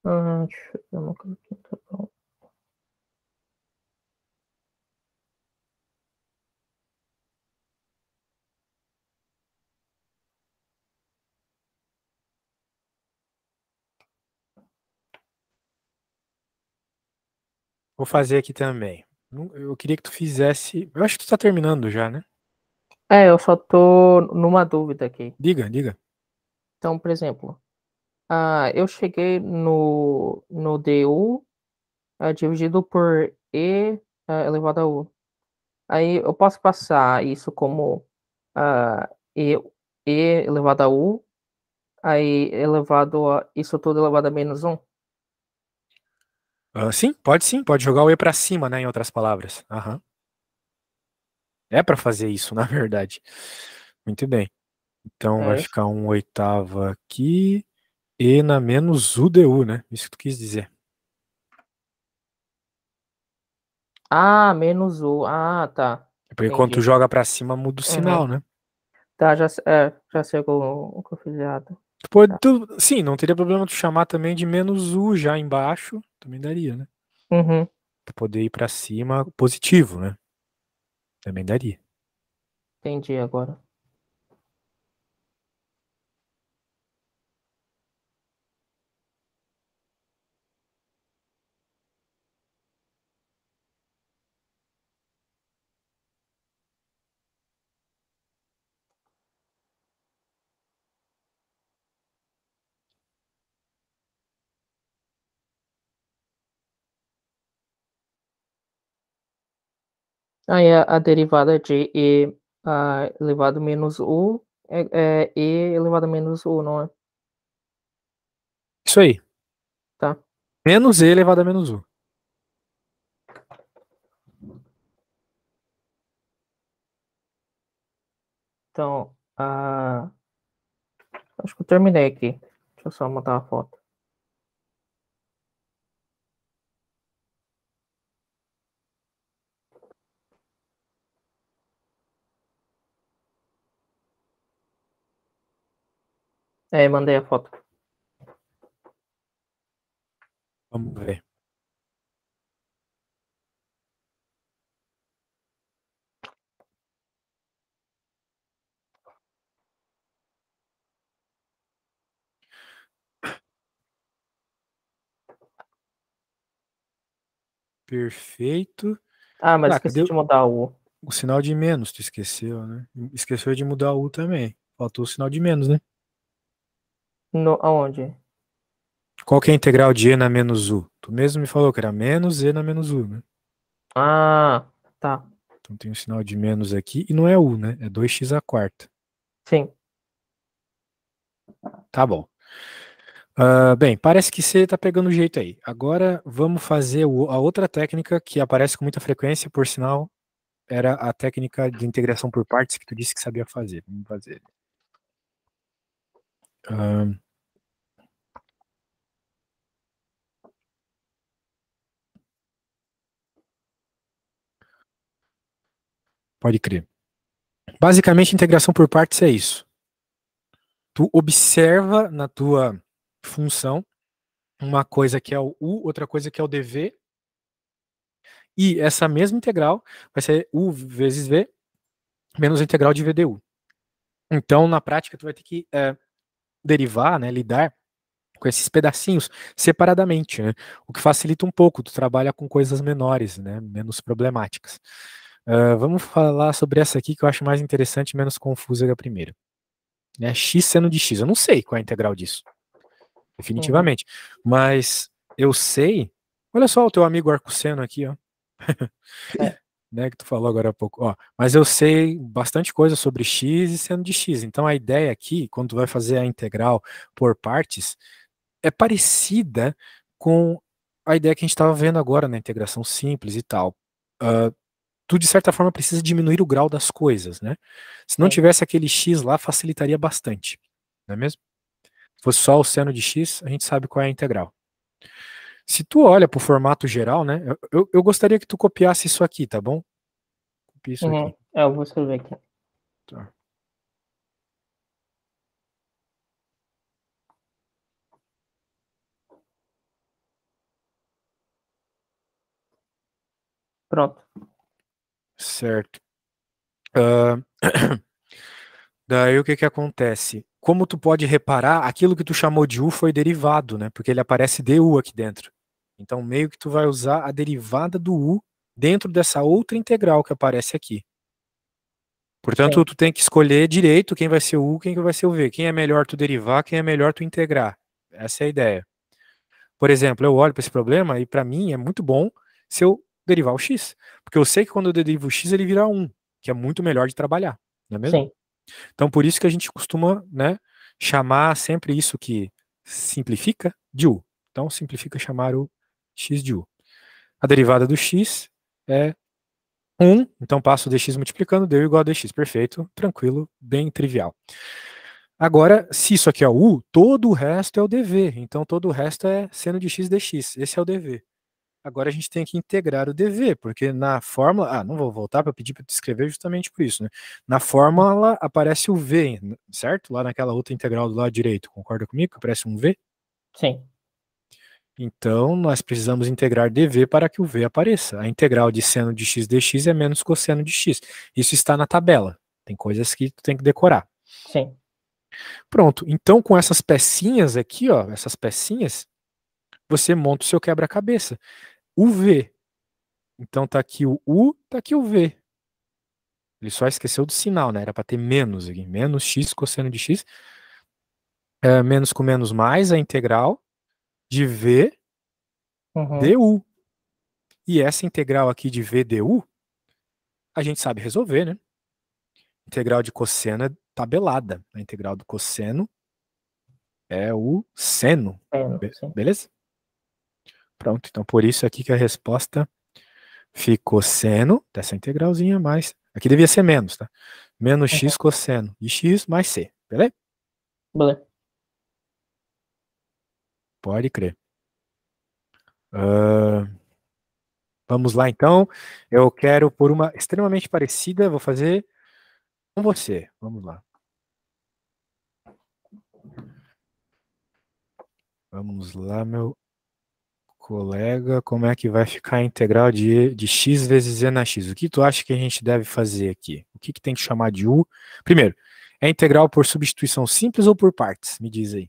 Deixa eu ver uma coisa aqui, tá bom. Vou fazer aqui também. Eu queria que tu fizesse. Eu acho que tu tá terminando já, né? É, eu só tô numa dúvida aqui. Diga, diga. Então, por exemplo, eu cheguei no DU dividido por E elevado a U. Aí eu posso passar isso como E, E elevado a U, aí elevado a isso tudo elevado a menos um. Ah, sim, pode jogar o E pra cima, né? Em outras palavras. Aham. É pra fazer isso, na verdade. Muito bem. Então vai É. ficar um oitavo aqui e na menos UDU, né? Isso que tu quis dizer. Menos U. Tá. Porque quando tu Entendi. joga pra cima, muda o Uhum. sinal, né? Tá, já sei o que eu fiz errado. Tá. Sim, não teria problema tu chamar também de menos U já embaixo. Também daria, né? Uhum. Pra poder ir pra cima positivo, né? Também daria. Entendi agora. Aí a derivada de E elevado a menos U é E elevado a menos U, não é? Isso aí. Tá. Menos E elevado a menos U. Então, acho que eu terminei aqui. Deixa eu só mandar a foto. Mandei a foto. Vamos ver. Perfeito. Mas esqueci Cadê de mudar o U. o sinal de menos? Tu esqueceu, né? Esqueceu de mudar o U também. Faltou o sinal de menos, né? Aonde? Qual que é a integral de e na menos u? Tu mesmo me falou que era menos e na menos u, né? Tá. Então tem um sinal de menos aqui e não é u, né? É 2x à quarta. Sim. Tá bom. Bem, parece que você tá pegando o jeito aí. Agora vamos fazer a outra técnica que aparece com muita frequência, por sinal, era a técnica de integração por partes que tu disse que sabia fazer. Vamos fazer. Pode crer. Basicamente, integração por partes é isso. Tu observa na tua função uma coisa que é o u, outra coisa que é o dv, e essa mesma integral vai ser u vezes v menos a integral de v du. Então, na prática, tu vai ter que derivar, né, lidar com esses pedacinhos separadamente, né? O que facilita um pouco, tu trabalha com coisas menores, né, menos problemáticas. Vamos falar sobre essa aqui que eu acho mais interessante e menos confusa que a primeira. X seno de x. Eu não sei qual é a integral disso, definitivamente. Mas eu sei. Olha só o teu amigo arcosseno aqui, ó. Né, que tu falou agora há pouco. Ó, mas eu sei bastante coisa sobre x e seno de x. Então a ideia aqui, quando tu vai fazer a integral por partes, é parecida com a ideia que a gente estava vendo agora na integração simples e tal. Tu, de certa forma, precisa diminuir o grau das coisas, né? Se não tivesse aquele x lá, facilitaria bastante, não é mesmo? Se fosse só o seno de x, a gente sabe qual é a integral. Se tu olha para o formato geral, né? Eu gostaria que tu copiasse isso aqui, tá bom? Copia isso aqui. Eu vou escrever aqui. Tá. Pronto. Certo. Daí o que que acontece? Como tu pode reparar, aquilo que tu chamou de u foi derivado, né? Porque ele aparece du aqui dentro. Então meio que tu vai usar a derivada do u dentro dessa outra integral que aparece aqui. Portanto, tu tem que escolher direito quem vai ser o u, quem vai ser o v. Quem é melhor tu derivar, quem é melhor tu integrar. Essa é a ideia. Por exemplo, eu olho para esse problema e para mim é muito bom se eu derivar o x. Porque eu sei que quando eu derivo o x ele vira 1, que é muito melhor de trabalhar, não é mesmo? Sim. Então, por isso que a gente costuma, né, chamar sempre isso que simplifica de u. Então, simplifica chamar o x de u. A derivada do x é 1, então passo o dx multiplicando, deu igual a dx. Perfeito, tranquilo, bem trivial. Agora, se isso aqui é o u, todo o resto é o dv. Então, todo o resto é seno de x dx. Esse é o dv. Agora a gente tem que integrar o dv, porque na fórmula... não vou voltar para pedir para tu escrever justamente por isso, né? Na fórmula aparece o v, certo? Lá naquela outra integral do lado direito. Concorda comigo que aparece um v? Sim. Então, nós precisamos integrar dv para que o v apareça. A integral de seno de x dx é menos cosseno de x. Isso está na tabela. Tem coisas que tu tem que decorar. Sim. Pronto. Então, com essas pecinhas aqui, ó, essas pecinhas, você monta o seu quebra-cabeça. O v. Então, tá aqui o u, tá aqui o v. Ele só esqueceu do sinal, né? Era para ter menos aqui. Menos x cosseno de x. Menos com menos mais a integral de v du. E essa integral aqui de v du, a gente sabe resolver, né? Integral de cosseno é tabelada. A integral do cosseno é o seno. Beleza? Pronto. Então, por isso aqui que a resposta ficou seno dessa integralzinha mais... Aqui devia ser menos, tá? Menos x cosseno de x mais c. Beleza? Beleza. Pode crer. Vamos lá, então. Eu quero por uma extremamente parecida, vou fazer com você. Vamos lá. Vamos lá, meu colega. Como é que vai ficar a integral de x vezes e na x? O que tu acha que a gente deve fazer aqui? O que tem que chamar de u? Primeiro, é integral por substituição simples ou por partes? Me diz aí.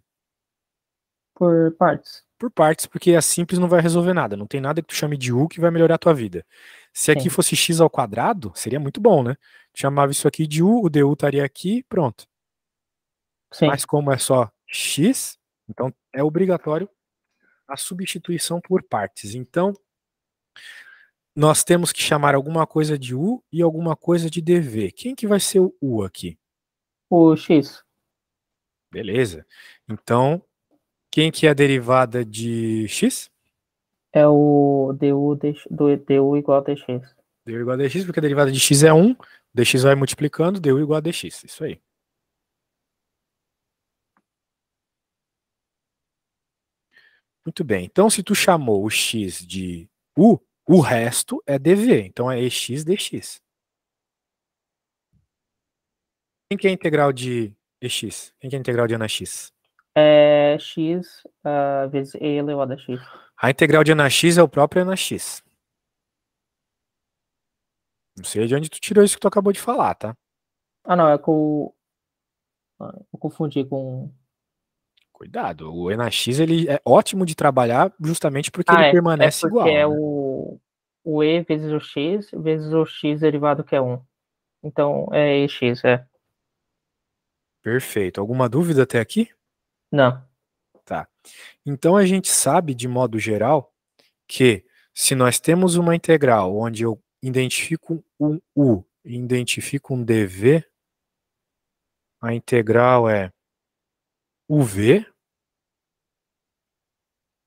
Por partes. Por partes, porque a simples não vai resolver nada. Não tem nada que tu chame de u que vai melhorar a tua vida. Se aqui Sim. fosse x ao quadrado, seria muito bom, né? Chamava isso aqui de u, o du estaria aqui, pronto. Sim. Mas como é só x, então é obrigatório a substituição por partes. Então, nós temos que chamar alguma coisa de u e alguma coisa de dv. Quem que vai ser o u aqui? O x Beleza. Então, quem que é a derivada de x? é o do du igual a dx. Du igual a dx, porque a derivada de x é 1, dx vai multiplicando, du igual a dx. Isso aí. Muito bem. Então, se tu chamou o x de u, o resto é dv. Então, é ex dx. Quem que é a integral de ex? Quem que é a integral de anax? É x vezes e elevado a x. A integral de anax é o próprio anax. Não sei de onde tu tirou isso que tu acabou de falar, tá? Ah, não, é com. Eu confundi com. Cuidado, o anax ele é ótimo de trabalhar justamente porque ele Ah, é. É permanece porque igual, é né? o e vezes o x derivado que é 1. Então é ex, é. Perfeito. Alguma dúvida até aqui? Não. Tá. Então a gente sabe, de modo geral, que se nós temos uma integral onde eu identifico um u e identifico um dv, a integral é uv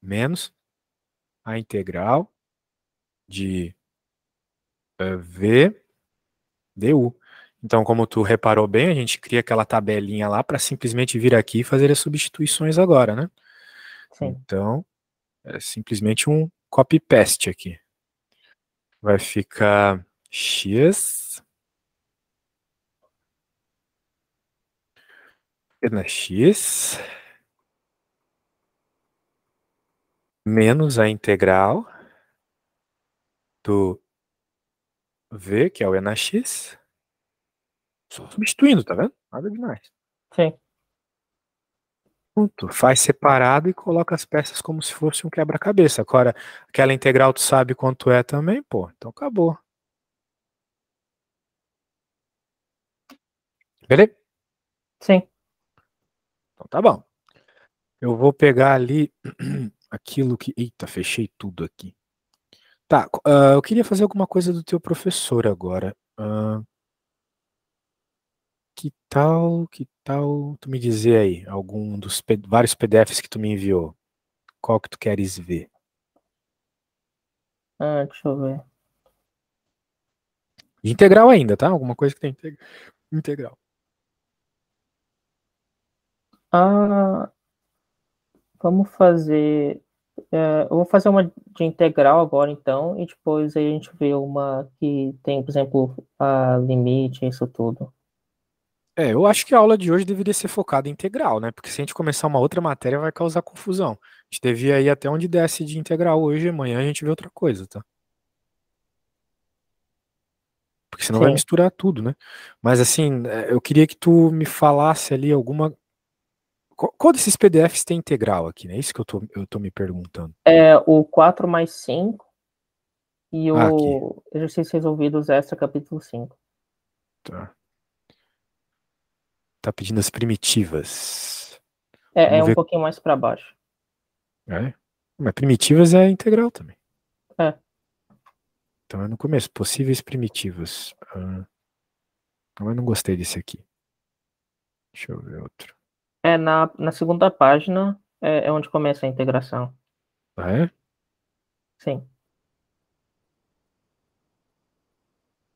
menos a integral de v du. Então, como tu reparou bem, a gente cria aquela tabelinha lá para simplesmente vir aqui e fazer as substituições agora, né? Sim. Então, é simplesmente um copy-paste aqui. Vai ficar x na x menos a integral do v, que é o e na x, só substituindo, tá vendo? Nada demais. Sim. Pronto, faz separado e coloca as peças como se fosse um quebra-cabeça. Agora, aquela integral tu sabe quanto é também, pô, então acabou. Beleza? Sim. Então tá bom. Eu vou pegar ali aquilo que. Eita, fechei tudo aqui. Tá, eu queria fazer alguma coisa do teu professor agora. Que tal tu me dizer aí, algum dos vários PDFs que tu me enviou? Qual que tu queres ver? Deixa eu ver. De integral ainda, tá? Alguma coisa que tem integral. Ah, vamos fazer. Eu vou fazer uma de integral agora, então, e depois aí a gente vê uma que tem, por exemplo, a limite, isso tudo. É, eu acho que a aula de hoje deveria ser focada em integral, né? Porque se a gente começar uma outra matéria vai causar confusão. A gente devia ir até onde desce de integral hoje, amanhã a gente vê outra coisa, tá? Porque senão vai Sim. misturar tudo, né? Mas assim, eu queria que tu me falasse ali alguma. Qual desses PDFs tem integral aqui, né? Isso que eu tô me perguntando. É o 4 mais 5 e Ah, aqui. o exercícios resolvidos extra, capítulo 5. Tá. Tá pedindo as primitivas. É Vamos um ver. pouquinho mais para baixo. É. Mas primitivas é integral também. É, Então é no começo. Possíveis primitivas. Eu não gostei desse aqui. Deixa eu ver outro. na segunda página é onde começa a integração. Ah, é? Sim.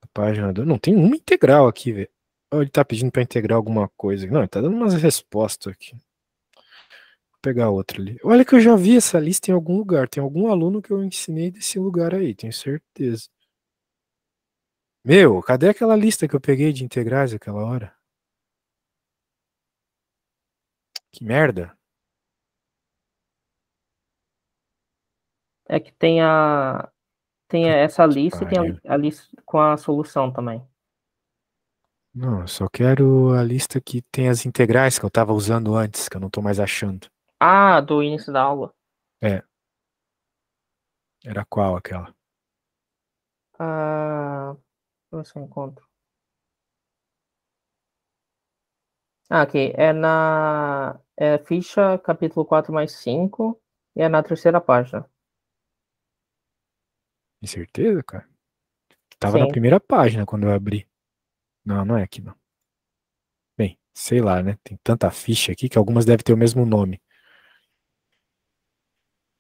A página do. Não, tem uma integral aqui, velho. Ou ele tá pedindo pra integrar alguma coisa. Não, ele tá dando umas respostas aqui. pegar outra ali. Olha que eu já vi essa lista em algum lugar. Tem algum aluno que eu ensinei desse lugar aí, tenho certeza. Meu, cadê aquela lista que eu peguei de integrais aquela hora? Que merda. É que tem essa Que lista e tem pariu. a lista com a solução também. Não, eu só quero a lista que tem as integrais que eu tava usando antes, que eu não tô mais achando. Ah, do início da aula. É, era qual aquela? Ah, deixa eu ver se eu encontro. Ah, aqui. É ficha capítulo 4+5 e é na terceira página. Tem certeza, cara? Tava na Sim. primeira página quando eu abri. Não, não é aqui não. Bem, sei lá, né? Tem tanta ficha aqui que algumas devem ter o mesmo nome.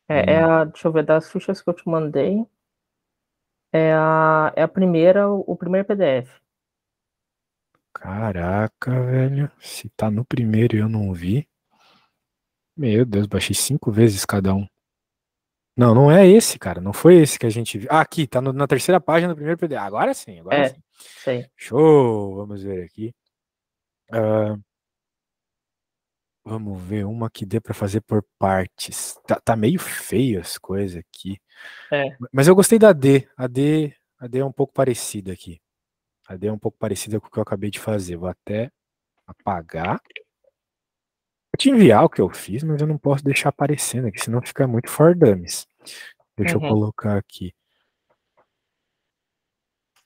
Hum, Deixa eu ver, das fichas que eu te mandei, é a primeira, o primeiro PDF. caraca, velho. Se tá no primeiro e eu não vi. Meu Deus, baixei 5 vezes cada um. Não, não é esse, cara. Não foi esse que a gente viu. Ah, aqui, tá na terceira página do primeiro PDF. Agora sim, agora É, sim. sei. Show! Vamos ver aqui. Ah, vamos ver uma que dê pra fazer por partes. Tá meio feio as coisas aqui. É. Mas eu gostei da D. A D é um pouco parecida aqui. A D é um pouco parecida com o que eu acabei de fazer. Vou até apagar. Vou te enviar o que eu fiz, mas eu não posso deixar aparecendo aqui, senão fica muito for dummies. Deixa eu Uhum. colocar aqui.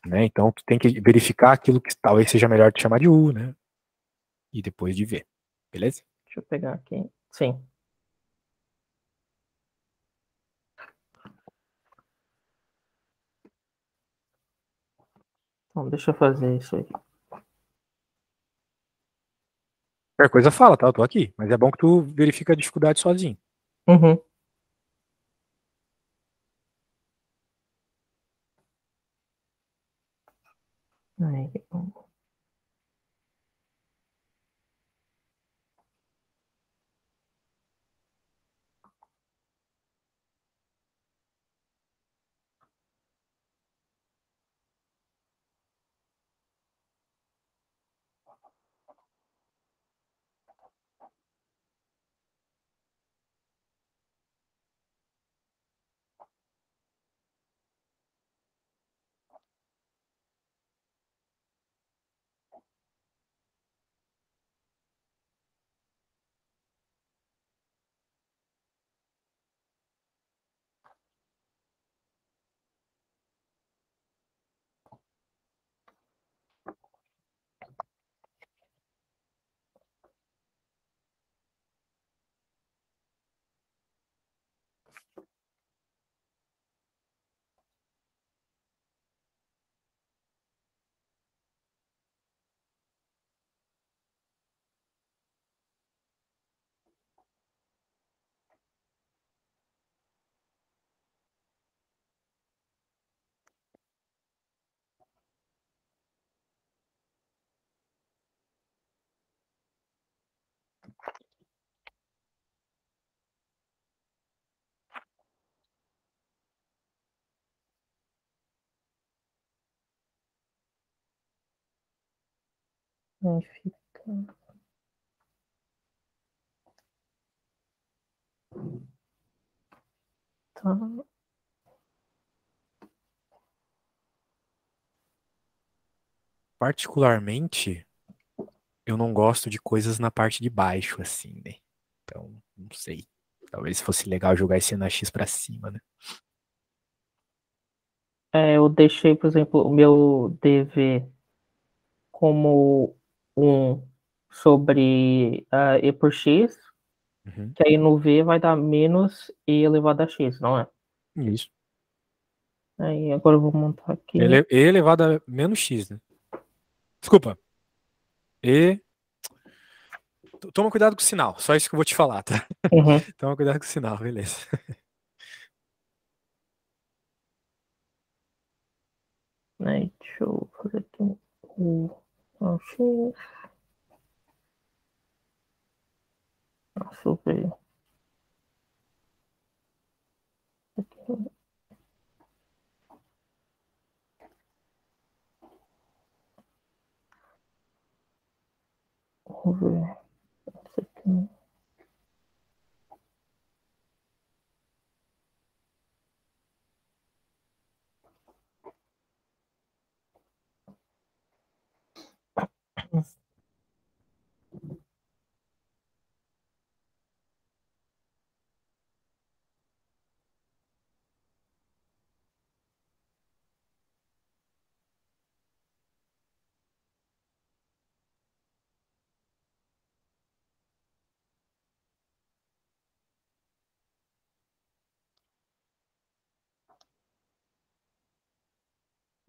Né? Então, tu tem que verificar aquilo que talvez seja melhor te chamar de U, né? E depois de ver. Beleza? Deixa eu pegar aqui. Sim. Então, deixa eu fazer isso aí. Qualquer coisa fala, tá? Eu tô aqui. Mas é bom que tu verifica a dificuldade sozinho. Uhum. Aí, aí fica. Tá. Particularmente, eu não gosto de coisas na parte de baixo, assim, né? Então, não sei. Talvez fosse legal jogar esse NX pra cima, né? Eu deixei, por exemplo, o meu DV como um sobre E por X, Uhum. que aí no V vai dar menos E elevado a X, não é? Isso. Aí agora eu vou montar aqui. E elevado a menos X, né? Desculpa. E. Toma cuidado com o sinal. Só isso que eu vou te falar, tá? Uhum. Toma cuidado com o sinal, beleza. Aí, deixa eu fazer aqui o X. Nossa, eu ver. Vamos ver. Isso aqui.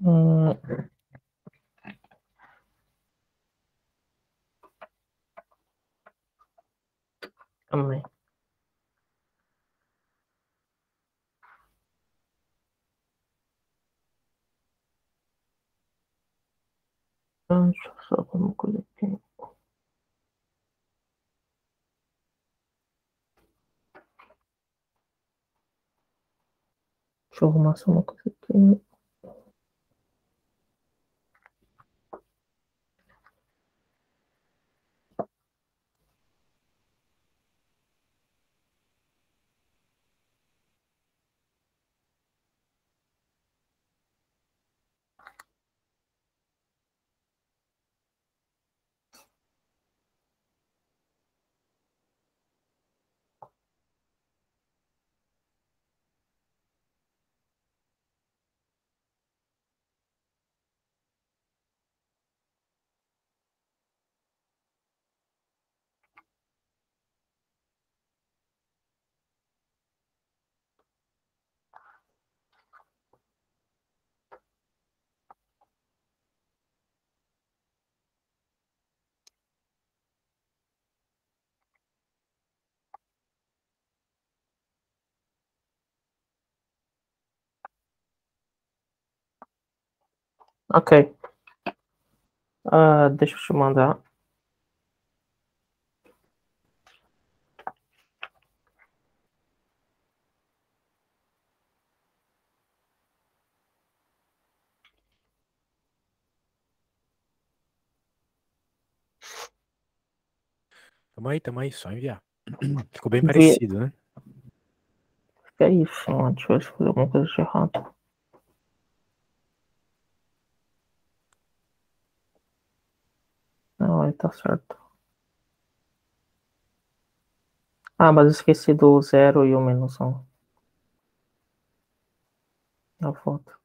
Hum, Também. Deixa eu só ver uma coisa aqui. Deixa eu arrumar só uma coisa aqui. Ok. Deixa eu te mandar. Tamo aí, só enviar. Ficou bem Vi... parecido, né? Que é isso, mano? Deixa eu ver se fiz alguma coisa de errado. Não, aí tá certo. Mas eu esqueci do 0 e o -1 na foto.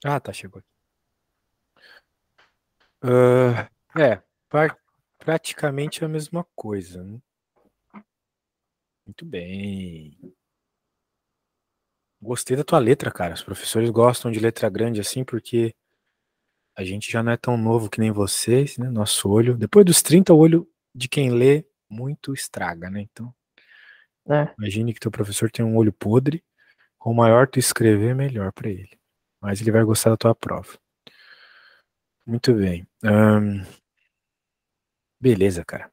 Ah, tá, chegou aqui. É, praticamente a mesma coisa, né? Muito bem. Gostei da tua letra, cara. Os professores gostam de letra grande assim porque a gente já não é tão novo que nem vocês, né? Nosso olho, depois dos 30, o olho de quem lê muito estraga, né? Então, É, imagine que teu professor tem um olho podre, com maior tu escrever, melhor pra ele. Mas ele vai gostar da tua prova. Muito bem. Beleza, cara.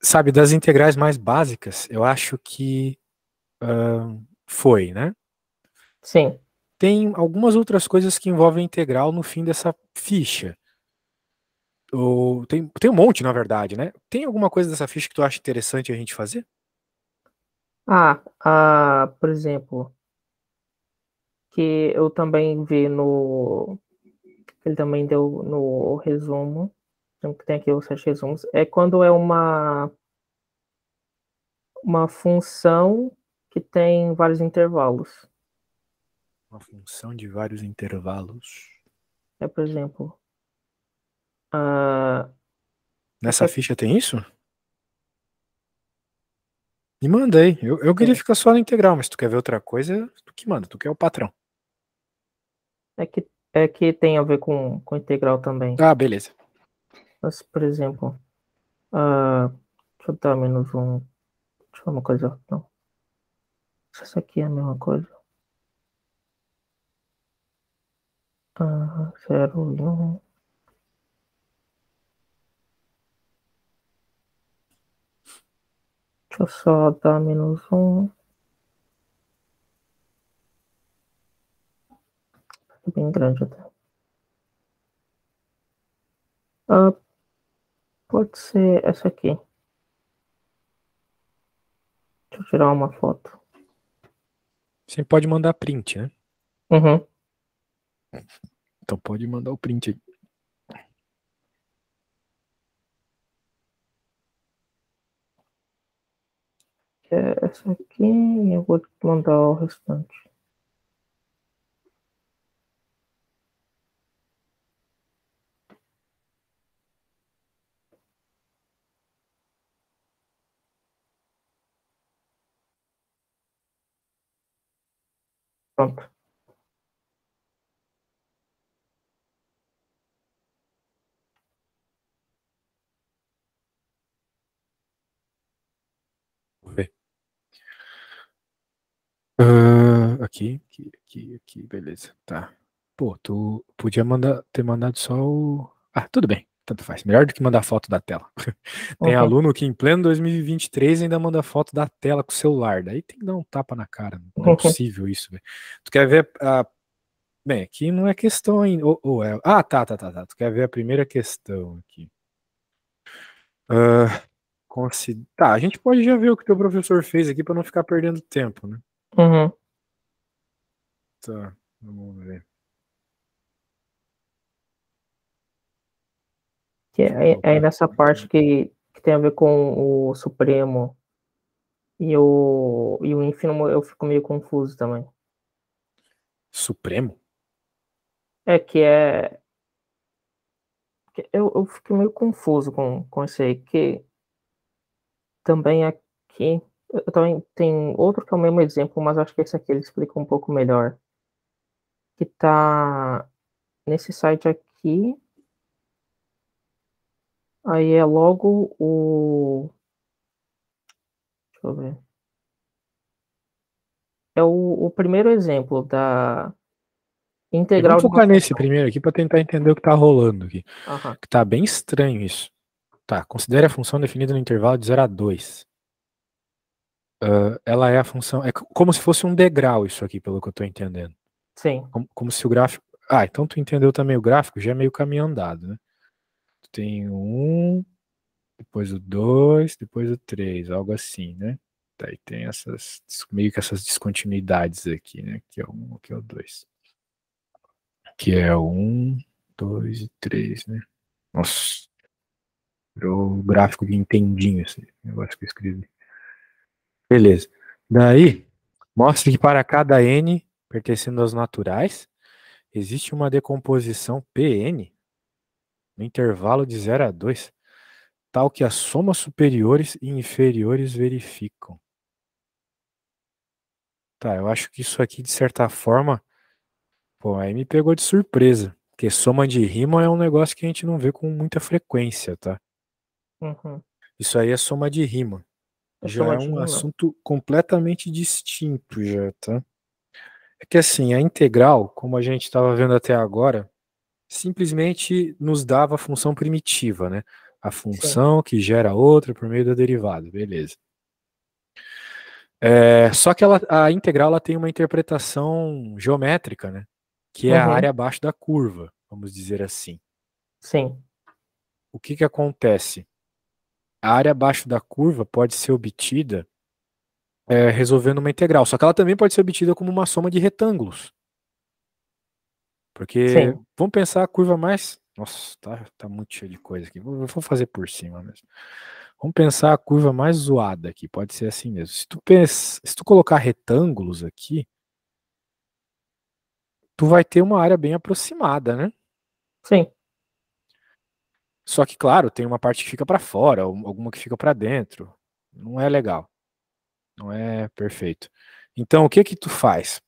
Sabe, das integrais mais básicas, eu acho que foi, né? sim. Tem algumas outras coisas que envolvem integral no fim dessa ficha. Tem um monte, na verdade, né? Tem alguma coisa dessa ficha que tu acha interessante a gente fazer? Por exemplo, que eu também vi no. Ele também deu no resumo. Que tem aqui os 7 resumos. É quando é uma função que tem vários intervalos. Uma função de vários intervalos. Por exemplo, ah, Nessa qualquer. ficha tem isso? Me manda aí. Eu queria Sim, ficar só na integral, mas se tu quer ver outra coisa, tu que manda, tu que é o patrão. é que tem a ver com integral também. Ah, beleza. Mas, por exemplo, deixa eu dar -1. Deixa eu ver uma coisa. Não. Se isso aqui é a mesma coisa. 0 e 1. Deixa eu só dar -1. bem grande até. Ah, pode ser essa aqui. Deixa eu tirar uma foto. Você pode mandar print, né? Uhum. Então pode mandar o print aí. É essa aqui e eu vou mandar o restante. Pronto. Vou ver. Aqui, beleza. Tá. Pô, tu podia ter mandado só o. Ah, tudo bem, tanto faz. Melhor do que mandar foto da tela. Tem Uhum. aluno que em pleno 2023 ainda manda foto da tela com o celular. Daí tem que dar um tapa na cara. Não é possível isso, velho. Tu quer ver a. Bem, aqui não é questão ainda. Ah, tá. Tu quer ver a primeira questão aqui. Tá, a gente pode já ver o que teu professor fez aqui para não ficar perdendo tempo, né? Uhum. Tá, vamos ver. Que Deixa eu aí colocar nessa parte que tem a ver com o Supremo e o ínfimo, eu fico meio confuso também. Supremo? É que é. Eu fico meio confuso com isso aí, que também aqui. Eu também tem outro que é o mesmo exemplo, mas acho que esse aqui ele explica um pouco melhor. Que tá nesse site aqui, aí é logo o. Deixa eu ver. É o primeiro exemplo da E vamos integral de uma focar nesse função. primeiro aqui para tentar entender o que tá rolando aqui. Aham. Que tá bem estranho isso. Tá, considere a função definida no intervalo de 0 a 2. Ela é a função. É como se fosse um degrau isso aqui, pelo que eu tô entendendo. Sim. Como se o gráfico. Ah, então tu entendeu também o gráfico, já é meio caminho andado, né? Tu tem o 1, depois o 2, depois o 3, algo assim, né? Daí tem meio que essas descontinuidades aqui, né? Aqui é o 1, aqui é o 2. Que é o 1, 2 e 3, né? Nossa, virou o gráfico de entendinho esse negócio que eu escrevi. Beleza. Daí, mostra que para cada n pertencendo aos naturais, existe uma decomposição Pn no intervalo de 0 a 2, tal que as somas superiores e inferiores verificam. Tá, eu acho que isso aqui, de certa forma, pô, aí me pegou de surpresa. Porque soma de rima é um negócio que a gente não vê com muita frequência, tá? Uhum. Isso aí é soma de rima. É Já soma é de um rima. assunto completamente distinto, já, tá? É que assim, a integral, como a gente estava vendo até agora, simplesmente nos dava a função primitiva, né? A Sim. função que gera outra por meio da derivada, beleza. Só que a integral ela tem uma interpretação geométrica, né? Que é a Uhum. área abaixo da curva, vamos dizer assim. Sim. O que que acontece? A área abaixo da curva pode ser obtida resolvendo uma integral, só que ela também pode ser obtida como uma soma de retângulos. Porque Sim. vamos pensar a curva mais. Nossa, tá muito cheio de coisa aqui. Vou fazer por cima mesmo. Vamos pensar a curva mais zoada aqui. Pode ser assim mesmo. Se tu colocar retângulos aqui, tu vai ter uma área bem aproximada, né? Sim. Só que, claro, tem uma parte que fica para fora, alguma que fica para dentro. Não é legal. Não é perfeito. Então, o que que tu faz?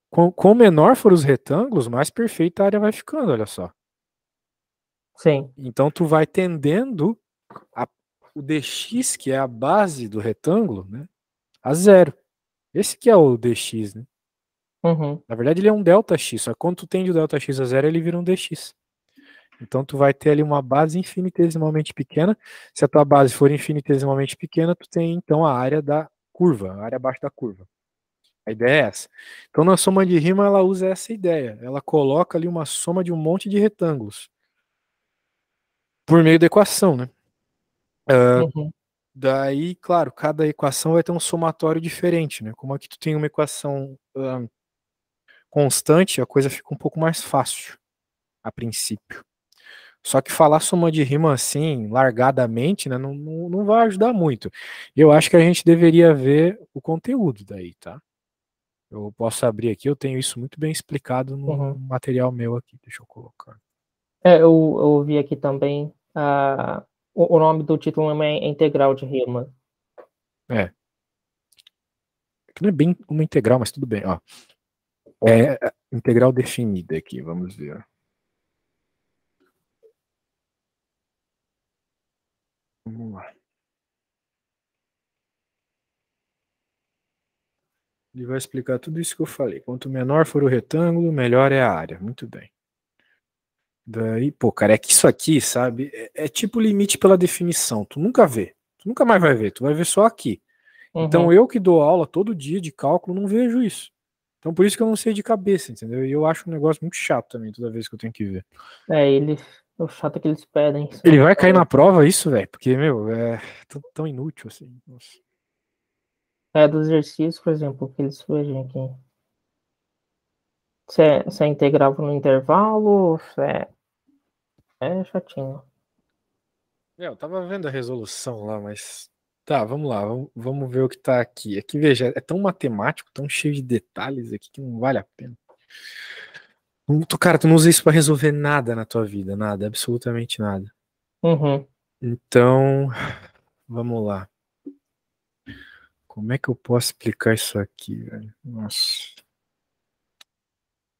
Com menor for os retângulos, mais perfeita a área vai ficando, olha só. Sim. Então, tu vai tendendo o dx, que é a base do retângulo, né, a zero. Esse que é o dx, né? Uhum. Na verdade, ele é um ΔX, só que quando tu tende o ΔX a zero, ele vira um dx. Então, tu vai ter ali uma base infinitesimalmente pequena. Se a tua base for infinitesimalmente pequena, tu tem, então, a área da curva, a área abaixo da curva. A ideia é essa. Então, na soma de rima, ela usa essa ideia. Ela coloca ali uma soma de um monte de retângulos por meio da equação, né? Uhum. Daí, claro, cada equação vai ter um somatório diferente, né? Como aqui tu tem uma equação constante, a coisa fica um pouco mais fácil, a princípio. Só que falar soma de rima assim, largadamente, né, não vai ajudar muito. Eu acho que a gente deveria ver o conteúdo daí, tá? Eu posso abrir aqui, eu tenho isso muito bem explicado no Uhum. material meu aqui. Deixa eu colocar. Eu vi aqui também o nome do título é integral de rima. É. Aqui não é bem uma integral, mas tudo bem, ó. É integral definida aqui, vamos ver. Vamos lá. Ele vai explicar tudo isso que eu falei. Quanto menor for o retângulo, melhor é a área. Muito bem. Daí, pô, cara, é que isso aqui, sabe, é tipo limite pela definição. Tu nunca vê. Tu nunca mais vai ver. Tu vai ver só aqui. Então, Uhum. eu que dou aula todo dia de cálculo, não vejo isso. Então, por isso que eu não sei de cabeça, entendeu? E eu acho um negócio muito chato também, toda vez que eu tenho que ver. O chato é que eles pedem Ele são vai cair na prova, isso, velho? Porque, meu, é tão inútil assim. Nossa. dos exercícios, por exemplo, que eles surgem aqui. Se é integrável no intervalo, é chatinho. Eu tava vendo a resolução lá, mas. Tá, vamos lá, vamos ver o que tá aqui. Aqui, veja, é tão matemático, tão cheio de detalhes aqui que não vale a pena. Cara, tu não usa isso pra resolver nada na tua vida, nada, absolutamente nada. Uhum. Então, vamos lá. Como é que eu posso explicar isso aqui, velho? Nossa,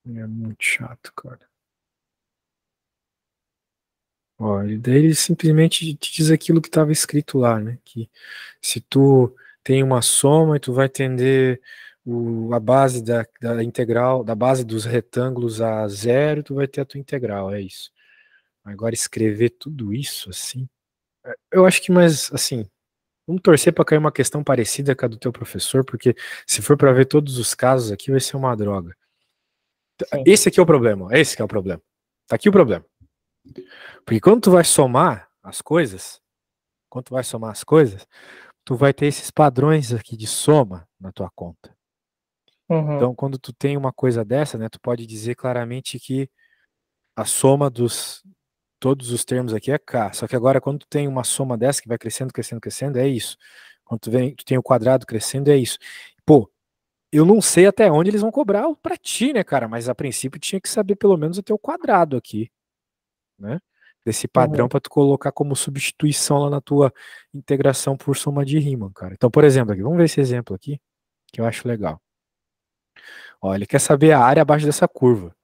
é muito chato, cara. Ó, e daí ele simplesmente te diz aquilo que estava escrito lá, né? Que se tu tem uma soma e tu vai tender a base da integral, da base dos retângulos a zero, tu vai ter a tua integral, é isso. Agora escrever tudo isso assim, eu acho que mais assim, vamos torcer para cair uma questão parecida com a do teu professor, porque se for para ver todos os casos aqui vai ser uma droga. Sim. Esse aqui é o problema, esse que é o problema. Tá aqui o problema. Porque quando tu vai somar as coisas, quando tu vai somar as coisas, tu vai ter esses padrões aqui de soma na tua conta. Uhum. Então, quando tu tem uma coisa dessa, né, tu pode dizer claramente que a soma dos todos os termos aqui é K. Só que agora, quando tu tem uma soma dessa que vai crescendo, crescendo, crescendo, é isso. Quando tu tem o quadrado crescendo, é isso. Pô, eu não sei até onde eles vão cobrar pra ti, né, cara? Mas a princípio tinha que saber pelo menos até o quadrado aqui, né? Desse padrão Uhum. para tu colocar como substituição lá na tua integração por soma de Riemann, cara. Então, por exemplo, aqui, vamos ver esse exemplo aqui, que eu acho legal. Ó, ele quer saber a área abaixo dessa curva,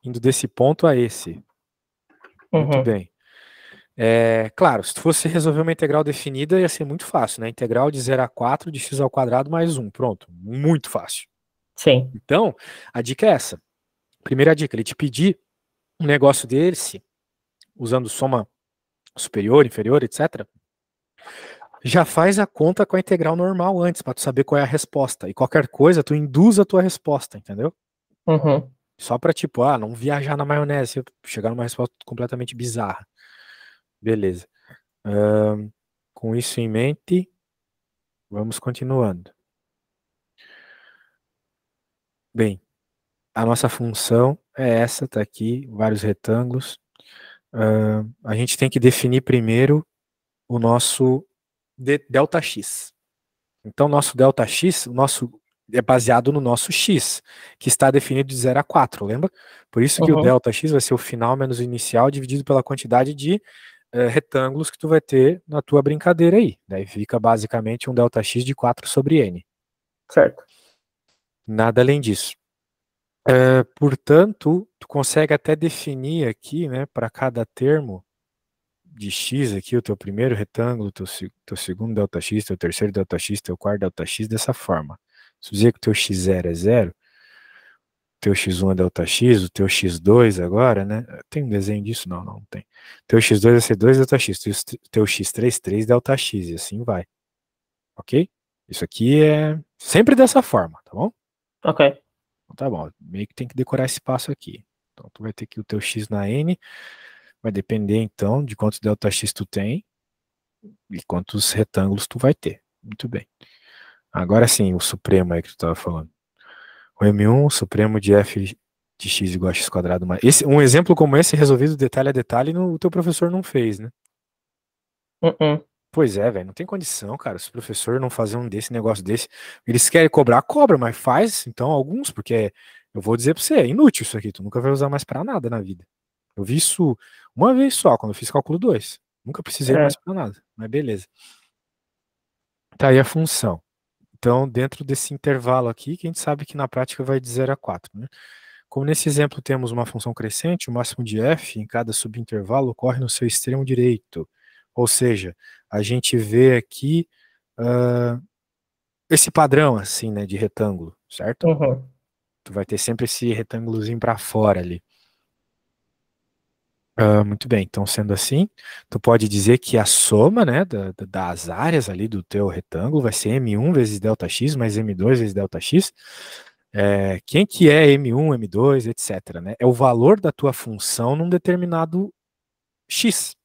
indo desse ponto a esse. Muito Uhum. bem. Claro, se tu fosse resolver uma integral definida, ia ser muito fácil, né? Integral de 0 a 4 de x ao quadrado mais 1. Pronto, muito fácil. Sim. Então, a dica é essa. Primeira dica, ele te pedir um negócio desse, usando soma superior, inferior, etc. Já faz a conta com a integral normal antes, para tu saber qual é a resposta. E qualquer coisa, tu induz a tua resposta, entendeu? Uhum. Só para tipo, não viajar na maionese, chegar numa resposta completamente bizarra. Beleza. Com isso em mente, vamos continuando. Bem, a nossa função é essa, tá aqui, vários retângulos. A gente tem que definir primeiro o nosso ΔX. Então, nosso ΔX, o nosso é baseado no nosso x, que está definido de 0 a 4, lembra? Por isso que o Uhum. ΔX vai ser o final menos o inicial dividido pela quantidade de retângulos que tu vai ter na tua brincadeira aí. Daí fica basicamente um ΔX de 4 sobre n. Certo. Nada além disso. Portanto, tu consegue até definir aqui, né, para cada termo de x aqui, o teu primeiro retângulo, teu segundo ΔX, teu terceiro ΔX, teu quarto ΔX, dessa forma. Se dizer que o teu x0 é 0, teu x1 é ΔX, o teu x2 agora, né? Tem um desenho disso? Não, não tem. Teu x2 vai ser 2 ΔX, teu x3, 3 ΔX, e assim vai. Ok? Isso aqui é Sempre dessa forma, tá bom? Ok. Então, tá bom, meio que tem que decorar esse passo aqui. Então tu vai ter que o teu x na n vai depender então de quantos ΔX tu tem e quantos retângulos tu vai ter. Muito bem. Agora sim, o supremo aí que tu estava falando. O M1, supremo de f de x igual a x quadrado mais. Um exemplo como esse, resolvido detalhe a detalhe, o teu professor não fez, né? Pois é, velho, não tem condição, cara. Se o professor não fazer um desse negócio desse, eles querem cobrar, cobra, mas faz, então, alguns, porque eu vou dizer pra você, é inútil isso aqui, tu nunca vai usar mais pra nada na vida. Eu vi isso uma vez só, quando eu fiz cálculo 2. Nunca precisei mais pra nada, mas beleza. Tá aí a função. Então, dentro desse intervalo aqui, que a gente sabe que na prática vai de 0 a 4, né? Como nesse exemplo temos uma função crescente, o máximo de f em cada subintervalo ocorre no seu extremo direito. Ou seja, a gente vê aqui esse padrão assim, né, de retângulo, certo? Uhum. Tu vai ter sempre esse retângulozinho para fora ali. Muito bem, então sendo assim, tu pode dizer que a soma, né, das áreas ali do teu retângulo vai ser M1 vezes ΔX mais M2 vezes ΔX. Quem que é M1, M2, etc, né? É o valor da tua função num determinado X,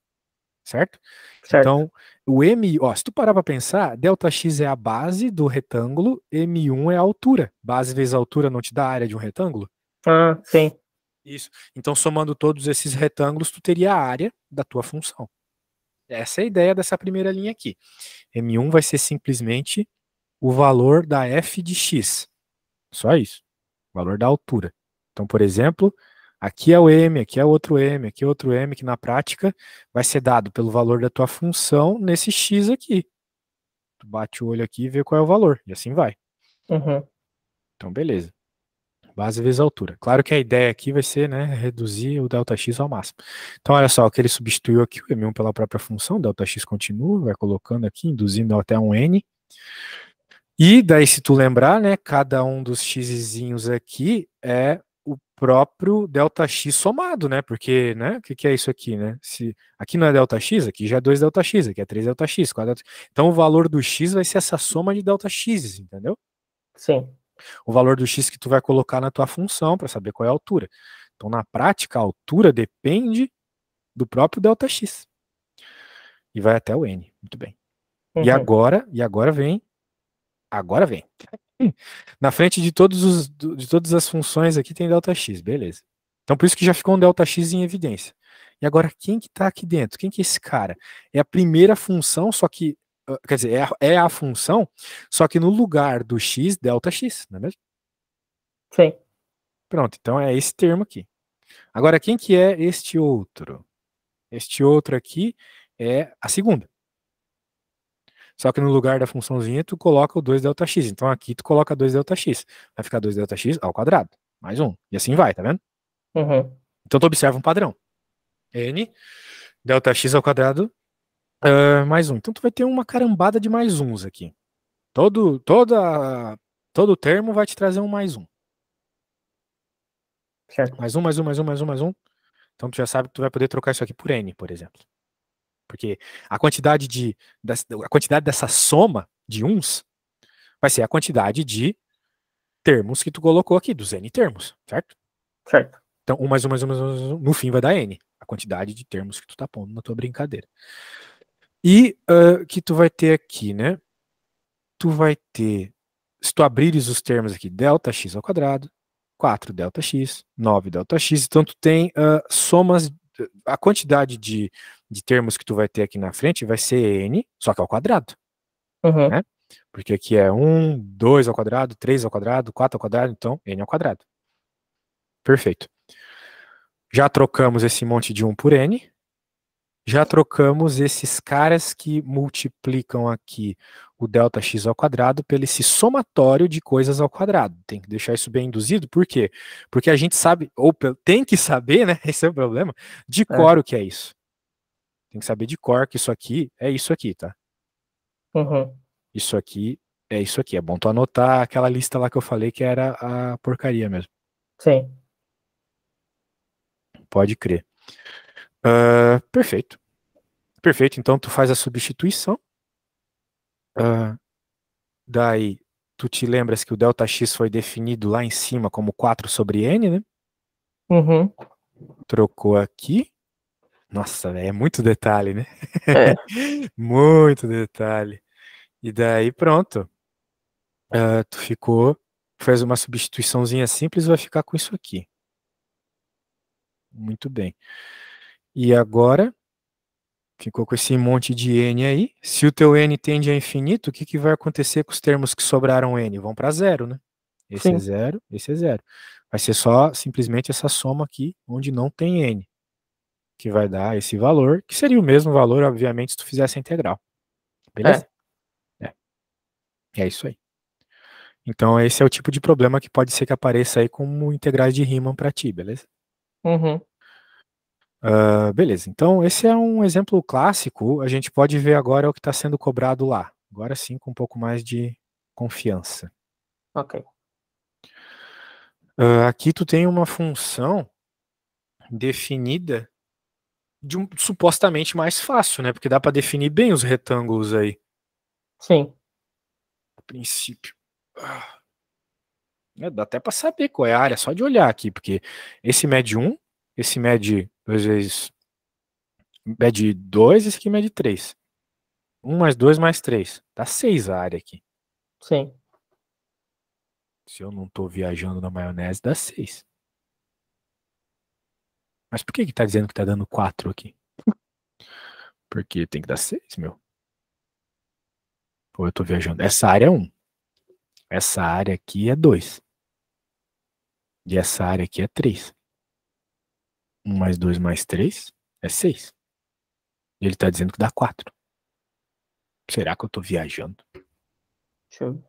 certo? Certo. Então, o M, ó, se tu parar para pensar, ΔX é a base do retângulo, M1 é a altura. Base vezes altura não te dá a área de um retângulo? Ah, sim. Isso. Então, somando todos esses retângulos, tu teria a área da tua função. Essa é a ideia dessa primeira linha aqui. M1 vai ser simplesmente o valor da f de x. Só isso. O valor da altura. Então, por exemplo, aqui é o m, aqui é outro m, aqui é outro m, que na prática vai ser dado pelo valor da tua função nesse x aqui. Tu bate o olho aqui e vê qual é o valor. E assim vai. Uhum. Então, beleza. Base vezes altura. Claro que a ideia aqui vai ser, né, reduzir o ΔX ao máximo. Então, olha só, o que ele substituiu aqui, o M1 pela própria função, ΔX continua, vai colocando aqui, induzindo até um N. E daí, se tu lembrar, né, cada um dos xzinhos aqui é o próprio ΔX somado, né? Porque, né, o que é isso aqui, né? Se aqui não é ΔX, aqui já é 2 ΔX, aqui é 3 ΔX, 4 ΔX. Então, o valor do x vai ser essa soma de ΔX, entendeu? Sim. O valor do x que tu vai colocar na tua função para saber qual é a altura. Então, na prática, a altura depende do próprio ΔX. E vai até o n. Muito bem. E Uhum. agora vem. Na frente de todas as funções aqui tem ΔX, beleza. Então, por isso que já ficou um ΔX em evidência. E agora, quem que está aqui dentro? Quem que é esse cara? É a primeira função, só que, quer dizer, é a função, só que no lugar do x, ΔX, não é mesmo? Sim. Pronto, então é esse termo aqui. Agora, quem que é este outro? Este outro aqui é a segunda. Só que no lugar da funçãozinha, tu coloca o 2ΔX. Então aqui tu coloca 2ΔX. Vai ficar 2ΔX ao quadrado, mais um. E assim vai, tá vendo? Uhum. Então tu observa um padrão. N, ΔX ao quadrado, mais um. Então tu vai ter uma carambada de mais uns aqui. Todo termo vai te trazer um mais um. Certo. Mais um, mais um, mais um, mais um, mais um. Então tu já sabe que tu vai poder trocar isso aqui por N, por exemplo. Porque a quantidade dessa soma de uns vai ser a quantidade de termos que tu colocou aqui, dos N termos, certo? Certo. Então, um mais um mais um mais um, mais um, no fim vai dar N, a quantidade de termos que tu tá pondo na tua brincadeira. E que tu vai ter aqui, né? Tu vai ter, se tu abrires os termos aqui, ΔX ao quadrado, 4 ΔX, 9 ΔX, então tu tem somas, a quantidade de termos que tu vai ter aqui na frente vai ser N, só que ao quadrado, Uhum. né? Porque aqui é 1, 2 ao quadrado, 3 ao quadrado, 4 ao quadrado, então N ao quadrado. Perfeito. Já trocamos esse monte de 1 por N. Já trocamos esses caras que multiplicam aqui o ΔX ao quadrado pelo esse somatório de coisas ao quadrado. Tem que deixar isso bem induzido, por quê? Porque a gente sabe, ou tem que saber, né? Esse é o problema, de É. cor o que é isso. Tem que saber de cor que isso aqui é isso aqui, tá? Uhum. Isso aqui é isso aqui. É bom tu anotar aquela lista lá que eu falei que era a porcaria mesmo. Sim. Pode crer. Perfeito. Perfeito. Então tu faz a substituição. Daí tu te lembras que o ΔX foi definido lá em cima como 4 sobre n, né? Uhum. Trocou aqui. Nossa, véio, é muito detalhe, né? É. Muito detalhe. E daí pronto. Tu fez uma substituiçãozinha simples, vai ficar com isso aqui. Muito bem. E agora, ficou com esse monte de n aí. Se o teu n tende a infinito, o que, que vai acontecer com os termos que sobraram n? Vão para zero, né? Esse é Sim. zero, esse é zero. Vai ser só simplesmente essa soma aqui, onde não tem n, que vai dar esse valor, que seria o mesmo valor, obviamente, se tu fizesse a integral. Beleza? É. É isso aí. Então, esse é o tipo de problema que pode ser que apareça aí como integrais de Riemann para ti, beleza? Uhum. Beleza, então esse é um exemplo clássico. A gente pode ver agora o que está sendo cobrado lá. Agora sim, com um pouco mais de confiança. Ok. Aqui tu tem uma função definida de um supostamente mais fácil, né? Porque dá para definir bem os retângulos aí. Sim. A princípio. Dá até para saber qual é a área, só de olhar aqui, porque esse mede 1, esse mede 2 vezes. Mede 2, esse aqui mede 3. 1 mais 2 mais 3. Dá 6 a área aqui. Sim. Se eu não tô viajando na maionese, dá 6. Mas por que que tá dizendo que tá dando 4 aqui? Porque tem que dar 6, meu. Ou eu tô viajando? Essa área é 1. Essa área aqui é 2. E essa área aqui é 3. 1 mais 2 mais 3 é 6. E ele tá dizendo que dá 4. Será que eu tô viajando? Deixa eu...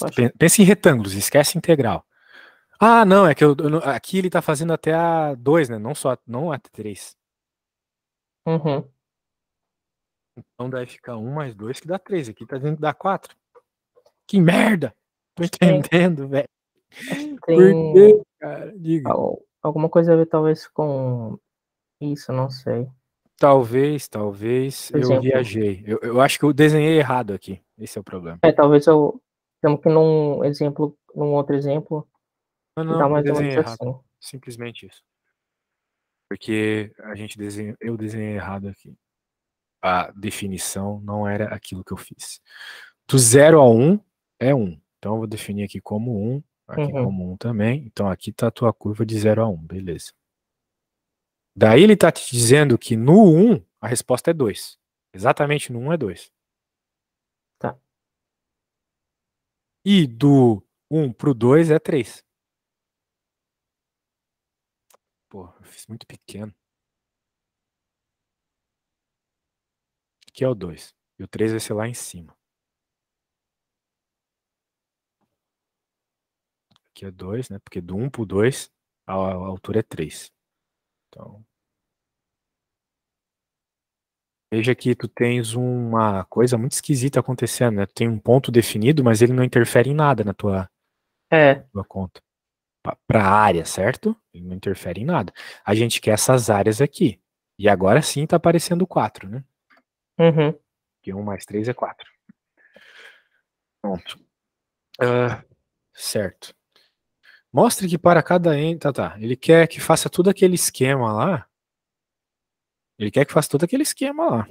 Acho... Pensa em retângulos, esquece integral. Ah, não, é que aqui ele tá fazendo até a 2, né? Não a 3. Uhum. Então deve ficar 1 mais 2 que dá 3. Aqui tá dizendo que dá 4. Que merda! Tô Acho que tem... entendendo, velho. Acho que Por quê, tem cara? Diga. alguma coisa a ver, talvez, com isso, não sei. Talvez Por eu exemplo, viajei. Eu acho que eu desenhei errado aqui. Esse é o problema. talvez eu... Temos que num exemplo, num outro exemplo, Não, que dá não, eu mais ou desenhei menos errado. assim. Simplesmente isso. Porque eu desenhei errado aqui. A definição não era aquilo que eu fiz. Do 0 a 1 é 1. Então eu vou definir aqui como 1, aqui Uhum. como 1 também. Então aqui está a tua curva de 0 a 1, beleza. Daí ele está te dizendo que no 1 a resposta é 2. Exatamente no 1 é 2. Tá. E do 1 pro 2 é 3. Pô, eu fiz muito pequeno. Aqui é o 2. E o 3 vai ser lá em cima. Aqui é 2, né? Porque do 1 pro 2 a altura é 3. Então, veja que tu tens uma coisa muito esquisita acontecendo, né? Tu tem um ponto definido, mas ele não interfere em nada na É. tua conta. Para a área, certo? Ele não interfere em nada. A gente quer essas áreas aqui. E agora sim tá aparecendo 4, né? Uhum. Porque 1 mais 3 é 4. Pronto. Certo. Mostre que para cada n. Tá. Ele quer que faça todo aquele esquema lá. Ele quer que faça todo aquele esquema lá.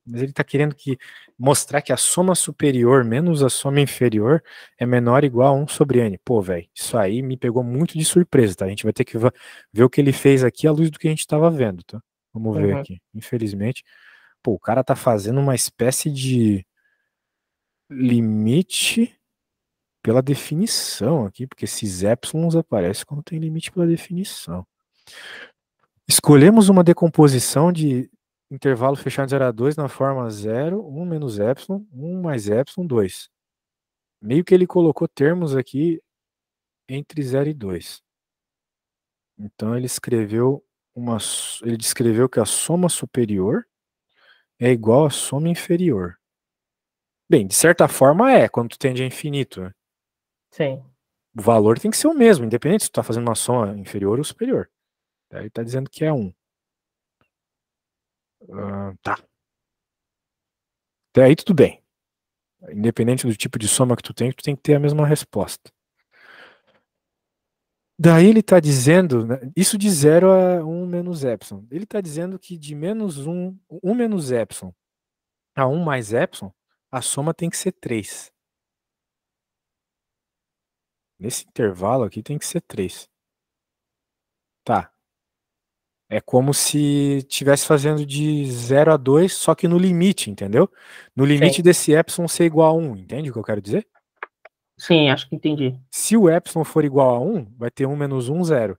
Mas ele está querendo mostrar que a soma superior menos a soma inferior é menor ou igual a 1 sobre n. Pô, velho, isso aí me pegou muito de surpresa, tá? A gente vai ter que ver o que ele fez aqui à luz do que a gente estava vendo, tá? Vamos ver Uhum. aqui. Infelizmente, pô, o cara tá fazendo uma espécie de limite pela definição aqui, porque esses épsilons aparecem quando tem limite pela definição. Escolhemos uma decomposição de intervalo fechado de 0 a 2 na forma 0, 1 menos epsilon, 1 mais epsilon, 2. Meio que ele colocou termos aqui entre 0 e 2. Então ele descreveu que a soma superior é igual à soma inferior. Bem, de certa forma quando tu tende a infinito, né? Sim. O valor tem que ser o mesmo, independente se tu está fazendo uma soma inferior ou superior. Daí ele está dizendo que é 1. Tá. Até aí tudo bem. Independente do tipo de soma que tu tem que ter a mesma resposta. Daí ele está dizendo, né, isso de 0 a 1 menos epsilon. Ele está dizendo que de menos 1 menos epsilon a 1 mais epsilon, a soma tem que ser 3. Nesse intervalo aqui tem que ser 3. Tá. É como se estivesse fazendo de 0 a 2, só que no limite, entendeu? No limite Sim. desse epsilon ser igual a 1, entende o que eu quero dizer? Sim, acho que entendi. Se o epsilon for igual a 1, vai ter 1 menos 1, 0.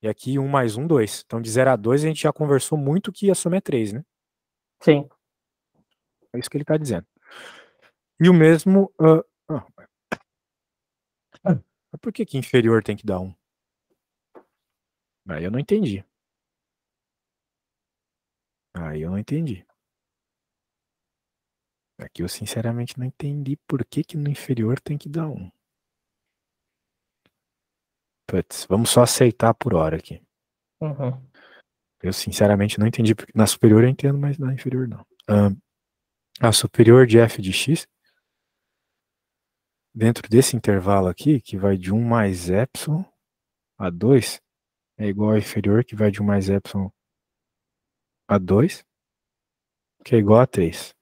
E aqui 1 mais 1, 2. Então de 0 a 2 a gente já conversou muito que a soma é 3, né? Sim. É isso que ele está dizendo. E o mesmo... mas por que inferior tem que dar 1? Aí eu não entendi. Aí eu não entendi. Aqui eu sinceramente não entendi por que no inferior tem que dar 1. Putz, vamos só aceitar por hora aqui. Uhum. Eu sinceramente não entendi. Porque na superior eu entendo, mas na inferior não. A superior de f de x, dentro desse intervalo aqui, que vai de 1 mais epsilon a 2, é igual a inferior, que vai de 1 mais epsilon a 2, que é igual a 3.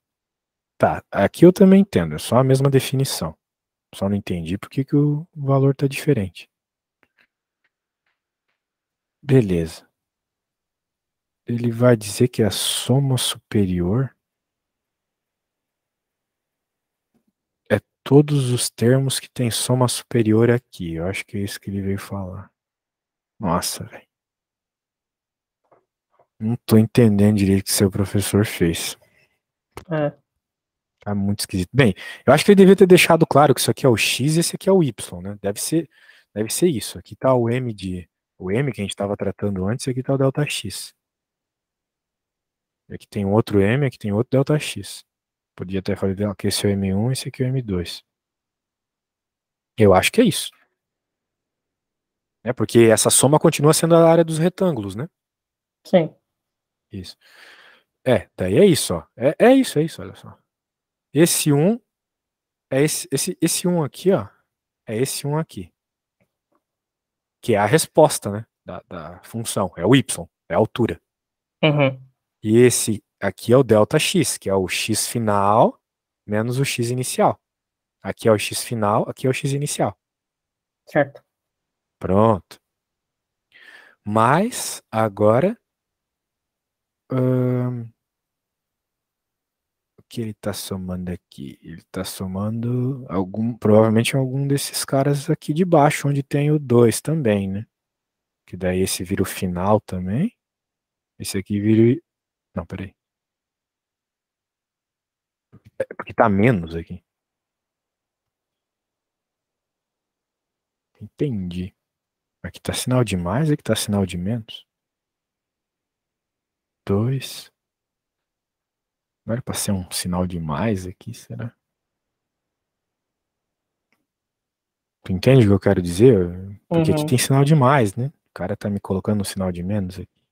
Tá, aqui eu também entendo, é só a mesma definição. Só não entendi por que o valor está diferente. Beleza. Ele vai dizer que a soma superior é todos os termos que tem soma superior aqui. Eu acho que é isso que ele veio falar. Nossa, velho. Não tô entendendo direito o que seu professor fez. É. Tá muito esquisito. Bem, eu acho que ele devia ter deixado claro que isso aqui é o x e esse aqui é o y, né? Deve ser isso. Aqui tá o m que a gente estava tratando antes, e aqui tá o delta x. Aqui tem outro m, aqui tem outro delta x. Podia até falar que esse é o M1 e esse aqui é o M2. Eu acho que é isso. Porque essa soma continua sendo a área dos retângulos, né? Sim. Isso. Daí é isso, ó. É isso, olha só. Esse um é esse 1 aqui, ó. É esse 1 aqui. Que é a resposta, né? Da função. É o y, é a altura. Uhum. E esse aqui é o delta x, que é o x final menos o x inicial. Aqui é o x final, aqui é o x inicial. Certo. Pronto. Mas agora o que ele está somando aqui? Ele está somando provavelmente algum desses caras aqui de baixo, onde tem o 2 também, né? Que daí esse vira o final também. Esse aqui vira. Não, peraí. É porque tá menos aqui. Entendi. Aqui tá sinal de mais, aqui tá sinal de menos. 2. Não era pra ser um sinal de mais aqui, será? Tu entende o que eu quero dizer? Porque aqui tem Uhum. sinal de mais, né? O cara tá me colocando um sinal de menos aqui.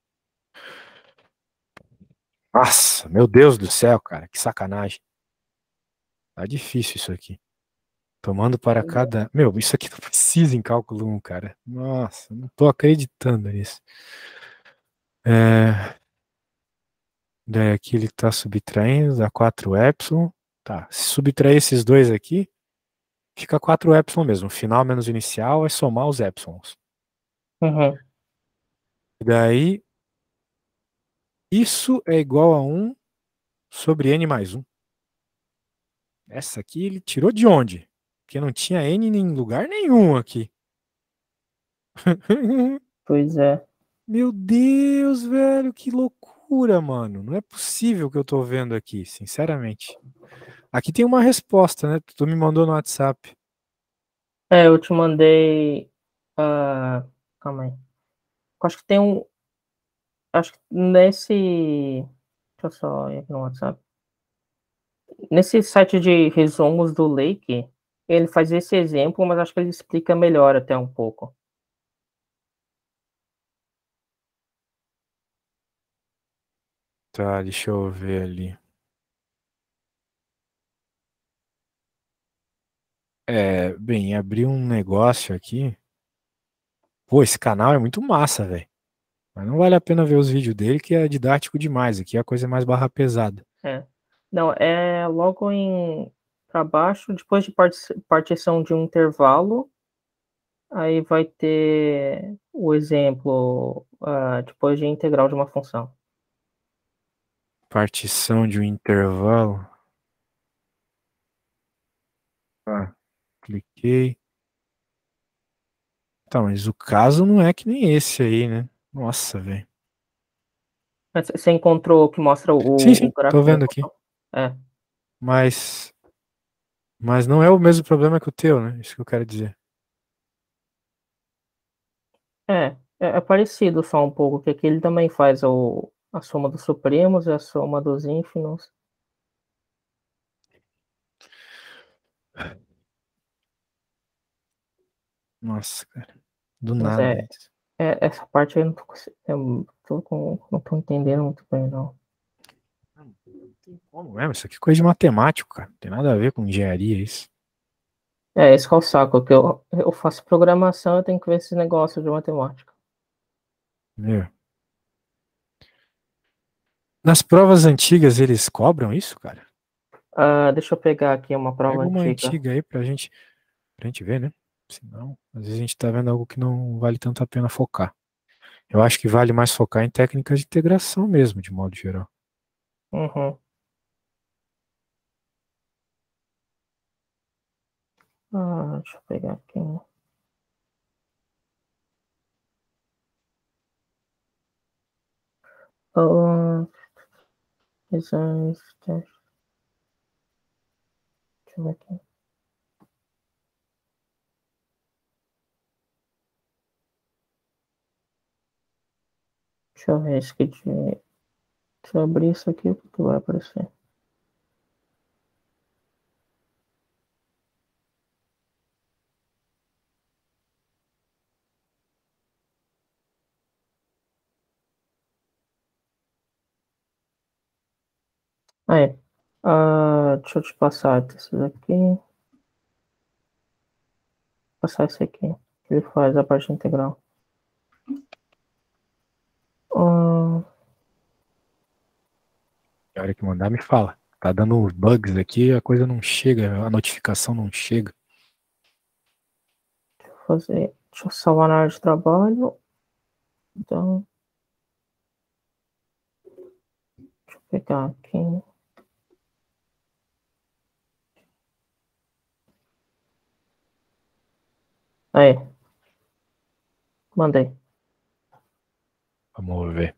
Nossa, meu Deus do céu, cara, que sacanagem. Tá difícil isso aqui. Tomando para cada. Meu, isso aqui não precisa em cálculo 1, cara. Nossa, não tô acreditando nisso. Daí aqui ele tá subtraindo, dá 4 epsilon. Tá, se subtrair esses dois aqui, fica 4 epsilon mesmo. Final menos inicial é somar os epsilons. Uhum. E daí, isso é igual a 1 sobre n mais 1. Essa aqui ele tirou de onde? Porque não tinha n em lugar nenhum aqui. Pois é. Meu Deus, velho, que loucura, mano. Não é possível que eu tô vendo aqui, sinceramente. Aqui tem uma resposta, né? Tu me mandou no WhatsApp. É, eu te mandei. Calma aí. Acho que tem um. Acho que nesse. Deixa eu só ir aqui no WhatsApp. Nesse site de resumos do Lake, ele faz esse exemplo, mas acho que ele explica melhor até um pouco. Tá, deixa eu ver ali. Bem, abri um negócio aqui. Pô, esse canal é muito massa, velho. Mas não vale a pena ver os vídeos dele, que é didático demais. Aqui a coisa é mais barra pesada. É. Não, é logo em para baixo, depois de partição de um intervalo, aí vai ter o exemplo, depois de integral de uma função. Partição de um intervalo. Ah, cliquei. Tá, mas o caso não é que nem esse aí, né? Nossa, velho. Mas você encontrou o que mostra Sim, o sim, tô gráfico da vendo aqui. equação? É. Mas, mas não é o mesmo problema que o teu, né? Isso que eu quero dizer. É parecido só um pouco, que aqui ele também faz a soma dos supremos e a soma dos ínfimos. Nossa, cara. Do Mas nada isso. essa parte aí eu não tô, não tô entendendo muito bem, não. Não tem como mesmo. Isso aqui é coisa de matemático, cara. Não tem nada a ver com engenharia, isso. Esse que é o saco, que eu faço programação, eu tenho que ver esse negócio de matemática. Meu. Nas provas antigas eles cobram isso, cara? Deixa eu pegar aqui uma prova Pega uma antiga. antiga aí pra gente ver, né? Senão, às vezes a gente tá vendo algo que não vale tanto a pena focar. Eu acho que vale mais focar em técnicas de integração mesmo, de modo geral. Uhum. Deixa eu pegar aqui. Ah, exames, deixa eu ver aqui. Deixa eu ver isso aqui de. Deixa eu abrir isso aqui, o que vai aparecer? Aí, deixa eu te passar esses aqui. Passar esse aqui. Ele faz a parte integral. Ah, Na hora que mandar, me fala. Tá dando bugs aqui, a coisa não chega, a notificação não chega. deixa eu salvar na área de trabalho. Então, deixa eu pegar aqui. Aí, mandei. Vamos ver.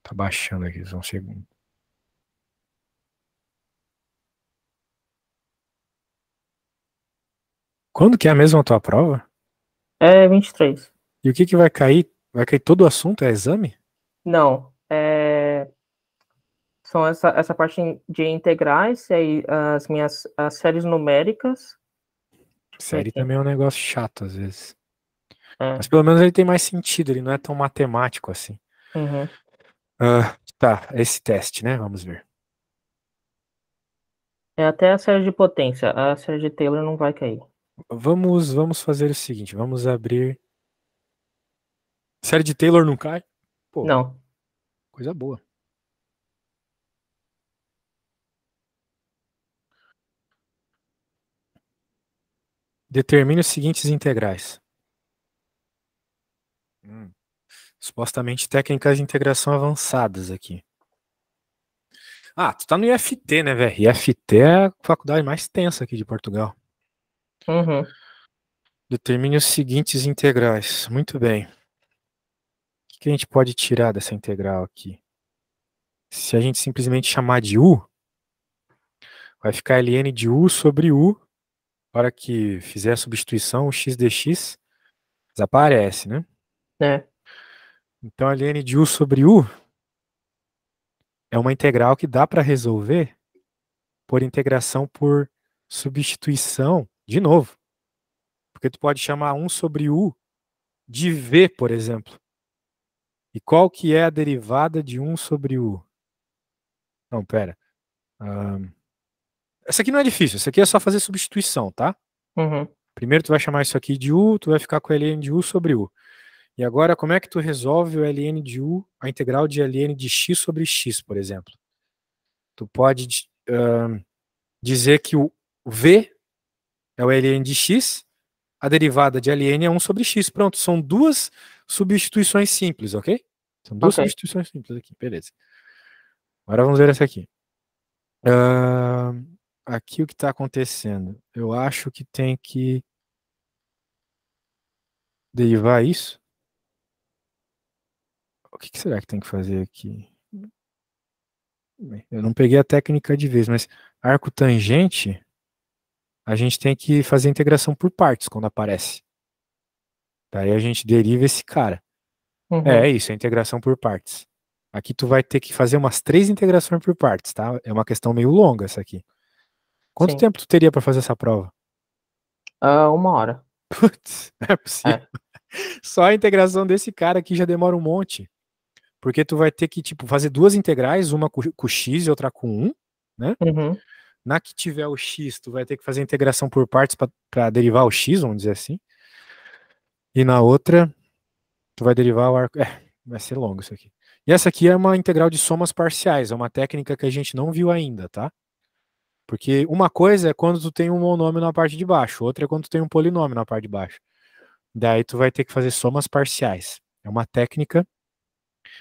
Tá baixando aqui, só um segundo. Quando que é mesmo a tua prova? É 23. E o que que vai cair? Vai cair todo o assunto? É exame? Não, são essa parte de integrais, e aí as séries numéricas. Deixa eu ver Série aqui. também é um negócio chato às vezes. É, Mas pelo menos ele tem mais sentido, ele não é tão matemático assim. uhum. Tá, esse teste, né? Vamos ver. É até a série de potência. A série de Taylor não vai cair. Vamos fazer o seguinte, vamos abrir. Série de Taylor não cai? Pô, Não, coisa boa. Determine os seguintes integrais. Hum, Supostamente técnicas de integração avançadas aqui. Ah, tu tá no IFT, né, velho? IFT é a faculdade mais tensa aqui de Portugal. uhum. Determine os seguintes integrais. Muito bem. O que a gente pode tirar dessa integral aqui? Se a gente simplesmente chamar de u, vai ficar ln de u sobre u. Na hora que fizer a substituição, o x dx desaparece, né? É, Então, a ln de u sobre u é uma integral que dá para resolver por integração por substituição de novo. Porque tu pode chamar 1 sobre u de v, por exemplo. E qual que é a derivada de 1 sobre U? Não, pera. Essa aqui não é difícil, essa aqui é só fazer substituição, tá? Uhum. Primeiro tu vai chamar isso aqui de U, tu vai ficar com ln de U sobre U. E agora, como é que tu resolve o ln de U, a integral de ln de x sobre x, por exemplo? Tu pode dizer que o v é o ln de x, a derivada de ln é 1 sobre x. Pronto, são duas substituições simples, ok? São duas Ok. substituições simples aqui, beleza. Agora vamos ver essa aqui. Aqui o que está acontecendo? Eu acho que tem que derivar isso. O que será que tem que fazer aqui? Eu não peguei a técnica de vez, mas arco tangente, a gente tem que fazer integração por partes quando aparece. Daí a gente deriva esse cara. É Uhum. isso, é integração por partes. Aqui tu vai ter que fazer umas 3 integrações por partes, tá? É uma questão meio longa essa aqui. Quanto Sim. tempo tu teria para fazer essa prova? 1 hora. Putz, não é possível. É. Só a integração desse cara aqui já demora um monte. Porque tu vai ter que, tipo, fazer duas integrais, uma com x e outra com 1, né? Uhum. Na que tiver o x, tu vai ter que fazer a integração por partes para derivar o x, vamos dizer assim. E na outra, tu vai derivar o arco. Vai ser longo isso aqui. E essa aqui é uma integral de somas parciais, é uma técnica que a gente não viu ainda, tá? Porque uma coisa é quando tu tem um monômio na parte de baixo, outra é quando tu tem um polinômio na parte de baixo. Daí tu vai ter que fazer somas parciais. É uma técnica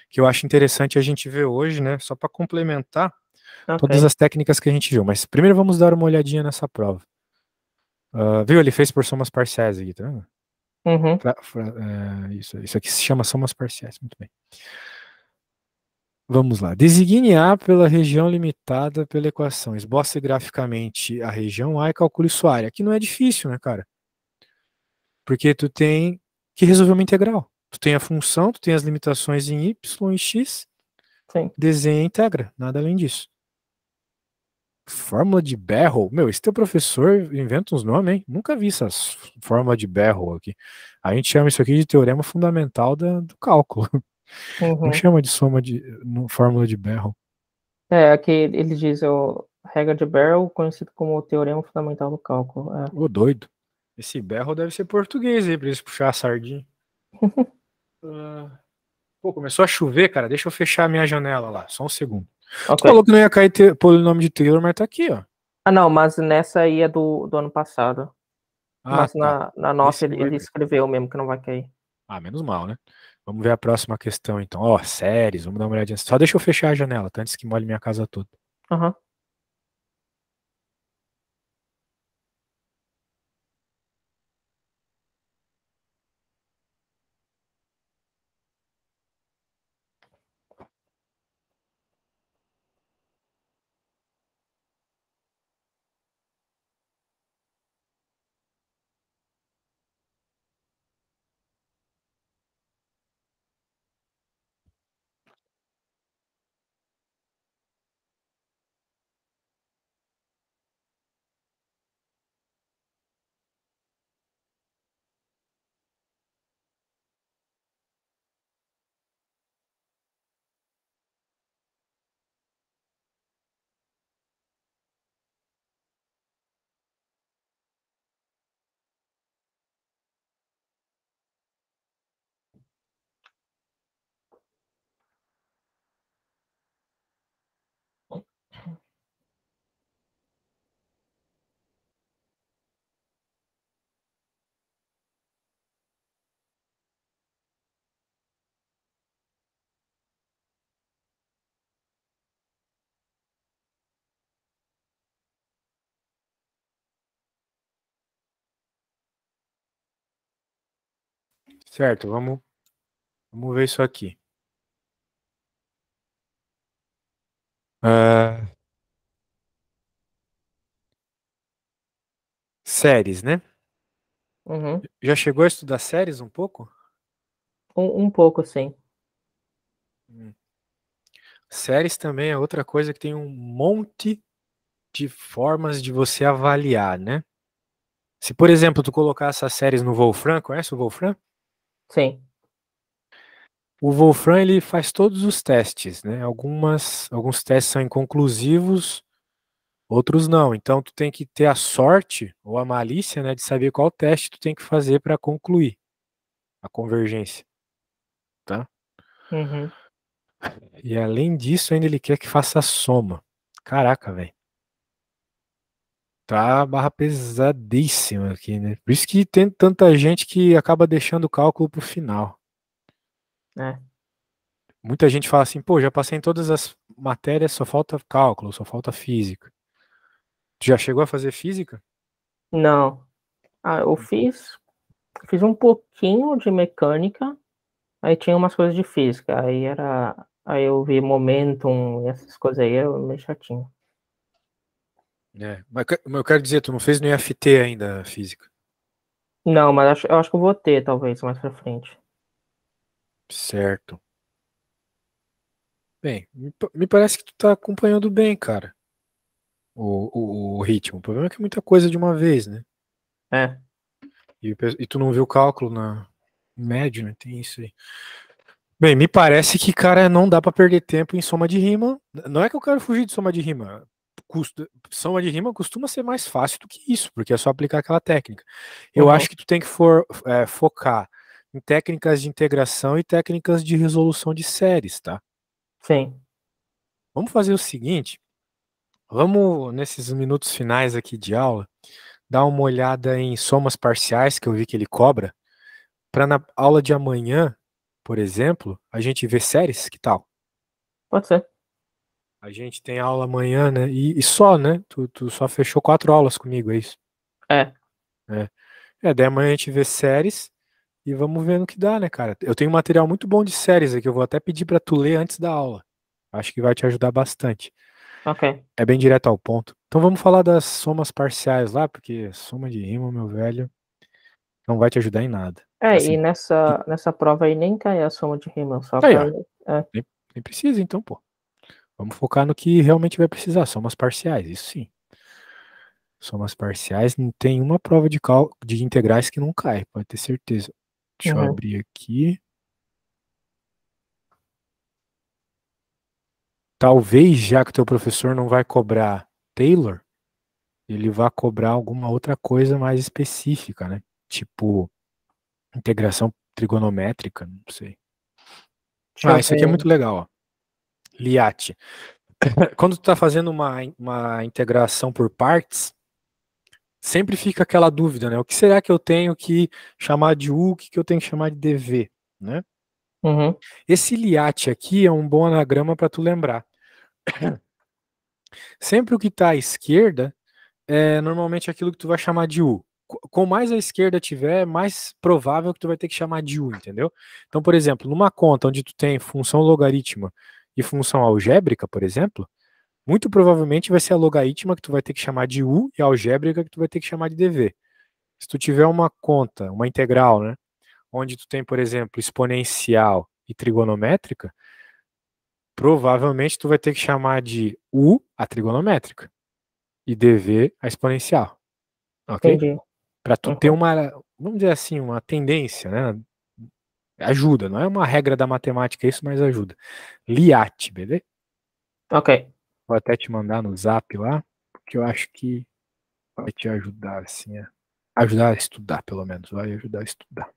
que eu acho interessante a gente ver hoje, né? Só para complementar todas Ok. as técnicas que a gente viu. Mas primeiro vamos dar uma olhadinha nessa prova. Viu? Ele fez por somas parciais aqui, tá vendo? Uhum. Isso aqui se chama somas parciais. Muito bem. Vamos lá. Designe A pela região limitada pela equação. Esboce graficamente a região A e calcule sua área. Aqui não é difícil, né, cara? Porque tu tem que resolver uma integral. Tu tem a função, tu tem as limitações em y e x, Sim. desenha e integra. Nada além disso. Fórmula de Barrow. Meu, esse teu professor inventa uns nomes, hein? Nunca vi essas fórmula de Barrow aqui. A gente chama isso aqui de teorema fundamental do cálculo. Não Uhum. chama de fórmula de Barrow. Aqui ele diz regra de Barrow, conhecido como o teorema fundamental do cálculo. Ô, doido. Esse Barrow deve ser português aí, pra eles puxar a sardinha. Pô, começou a chover, cara. Deixa eu fechar a minha janela lá. Só um segundo. Tu Ok. falou que não ia cair polinômio de Taylor, mas tá aqui, ó. Ah, não, mas nessa aí é do ano passado. Ah, Mas tá. na nossa Esse não ele, vai ele cair. escreveu mesmo que não vai cair. Ah, menos mal, né? Vamos ver a próxima questão, então. Ó, séries, vamos dar uma olhadinha. Só deixa eu fechar a janela, tá? Antes que molhe minha casa toda. Aham. Certo, vamos ver isso aqui. Ah, séries, né? Uhum. Já chegou a estudar séries um pouco? Um pouco, sim. Hum. Séries também é outra coisa que tem um monte de formas de você avaliar, né? Se, por exemplo, tu colocar essas séries no Wolfram, conhece o Wolfram? Sim. O Wolfram ele faz todos os testes, né? Alguns testes são inconclusivos, outros não. Então tu tem que ter a sorte ou a malícia, né, de saber qual teste tu tem que fazer para concluir a convergência, tá? Uhum. E além disso, ainda ele quer que faça a soma. Caraca, velho. Tá barra pesadíssima aqui, né? Por isso que tem tanta gente que acaba deixando o cálculo pro final. É. Muita gente fala assim, pô, já passei em todas as matérias, só falta cálculo, só falta física. Tu já chegou a fazer física? Não. Eu fiz um pouquinho de mecânica, aí tinha umas coisas de física, aí eu vi momentum e essas coisas aí, eu meio chatinho. É, mas eu quero dizer, tu não fez no IFT ainda a física. Não, mas eu acho que eu vou ter, talvez, mais pra frente. Certo. Bem, me parece que tu tá acompanhando bem, cara, o ritmo. O problema é que é muita coisa de uma vez, né? É. E tu não viu o cálculo na médio, né? Tem isso aí. Bem, me parece que, cara, não dá pra perder tempo em soma de rima. Não é que eu quero fugir de soma de rima. Soma de rima costuma ser mais fácil do que isso, porque é só aplicar aquela técnica. Eu Uhum. acho que tu tem que focar em técnicas de integração e técnicas de resolução de séries, tá? Sim. Vamos fazer o seguinte, vamos, nesses minutos finais aqui de aula, dar uma olhada em somas parciais, que eu vi que ele cobra, para na aula de amanhã, por exemplo, a gente ver séries, que tal? Pode ser. A gente tem aula amanhã, né? E só, né? Tu só fechou 4 aulas comigo, é isso? É. É. Daí amanhã a gente vê séries e vamos ver no que dá, né, cara? Eu tenho um material muito bom de séries aqui, eu vou até pedir pra tu ler antes da aula. Acho que vai te ajudar bastante. Ok. É bem direto ao ponto. Então vamos falar das somas parciais lá, porque soma de rima, meu velho, não vai te ajudar em nada. E Assim, e- nessa prova aí nem cai a soma de rima, só aí, ó, cai. É. nem precisa então, pô. Vamos focar no que realmente vai precisar, somas parciais, isso sim. Somas parciais, não tem uma prova de integrais que não cai, pode ter certeza. Deixa eu Uhum. abrir aqui. Talvez, já que o teu professor não vai cobrar Taylor, ele vai cobrar alguma outra coisa mais específica, né? Tipo, integração trigonométrica, não sei. Deixa Ah, eu isso aqui é ver. muito legal, ó. Liat. Quando tu está fazendo uma integração por partes, sempre fica aquela dúvida, né? O que será que eu tenho que chamar de U, o que eu tenho que chamar de dv, né? Uhum. Esse Liat aqui é um bom anagrama para tu lembrar. Sempre o que está à esquerda é normalmente aquilo que tu vai chamar de U. Com mais a esquerda tiver, mais provável que tu vai ter que chamar de U, entendeu? Então, por exemplo, numa conta onde tu tem função logarítmica e função algébrica, por exemplo, muito provavelmente vai ser a logarítmica que tu vai ter que chamar de U e a algébrica que tu vai ter que chamar de dv. Se tu tiver uma conta, uma integral, né, onde tu tem, por exemplo, exponencial e trigonométrica, provavelmente tu vai ter que chamar de U a trigonométrica e dv a exponencial, ok? Entendi. Para tu ter Uhum. uma, vamos dizer assim, uma tendência, né? Ajuda, não é uma regra da matemática isso, mas ajuda. Liat, beleza? Ok. Vou até te mandar no zap lá, porque eu acho que vai te ajudar, assim, ajudar a estudar, pelo menos, vai ajudar a estudar.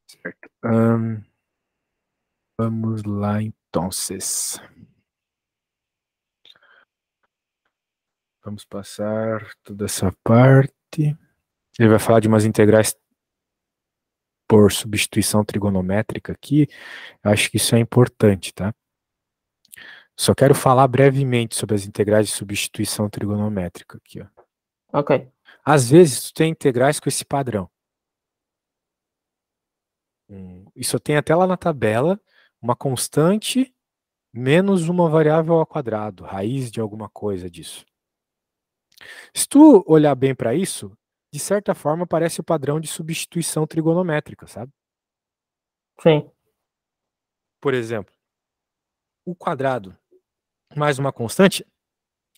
Certo. Vamos lá, então. Vamos passar toda essa parte. Ele vai falar de umas integrais por substituição trigonométrica aqui. Eu acho que isso é importante, tá? Só quero falar brevemente sobre as integrais de substituição trigonométrica aqui, ó. Ok. Às vezes, tu tem integrais com esse padrão. Isso tem até lá na tabela, uma constante menos uma variável ao quadrado, raiz de alguma coisa disso. Se tu olhar bem para isso, de certa forma parece o padrão de substituição trigonométrica, sabe? Sim. Por exemplo, o quadrado mais uma constante,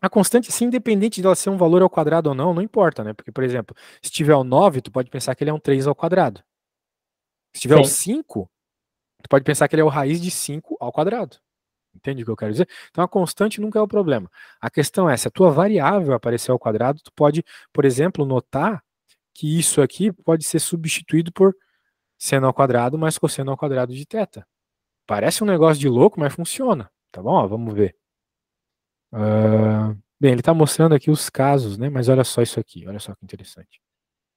a constante, assim, independente de ela ser um valor ao quadrado ou não, não importa, né? Porque, por exemplo, se tiver o 9, tu pode pensar que ele é um 3 ao quadrado. Se tiver o Sim. 5, Tu pode pensar que ele é o raiz de 5 ao quadrado. Entende o que eu quero dizer? Então a constante nunca é o problema. A questão é, se a tua variável aparecer ao quadrado, tu pode, por exemplo, notar que isso aqui pode ser substituído por seno ao quadrado mais cosseno ao quadrado de θ. Parece um negócio de louco, mas funciona. Tá bom? Ó, vamos ver. Bem, ele está mostrando aqui os casos, né? Mas olha só isso aqui. Olha só que interessante.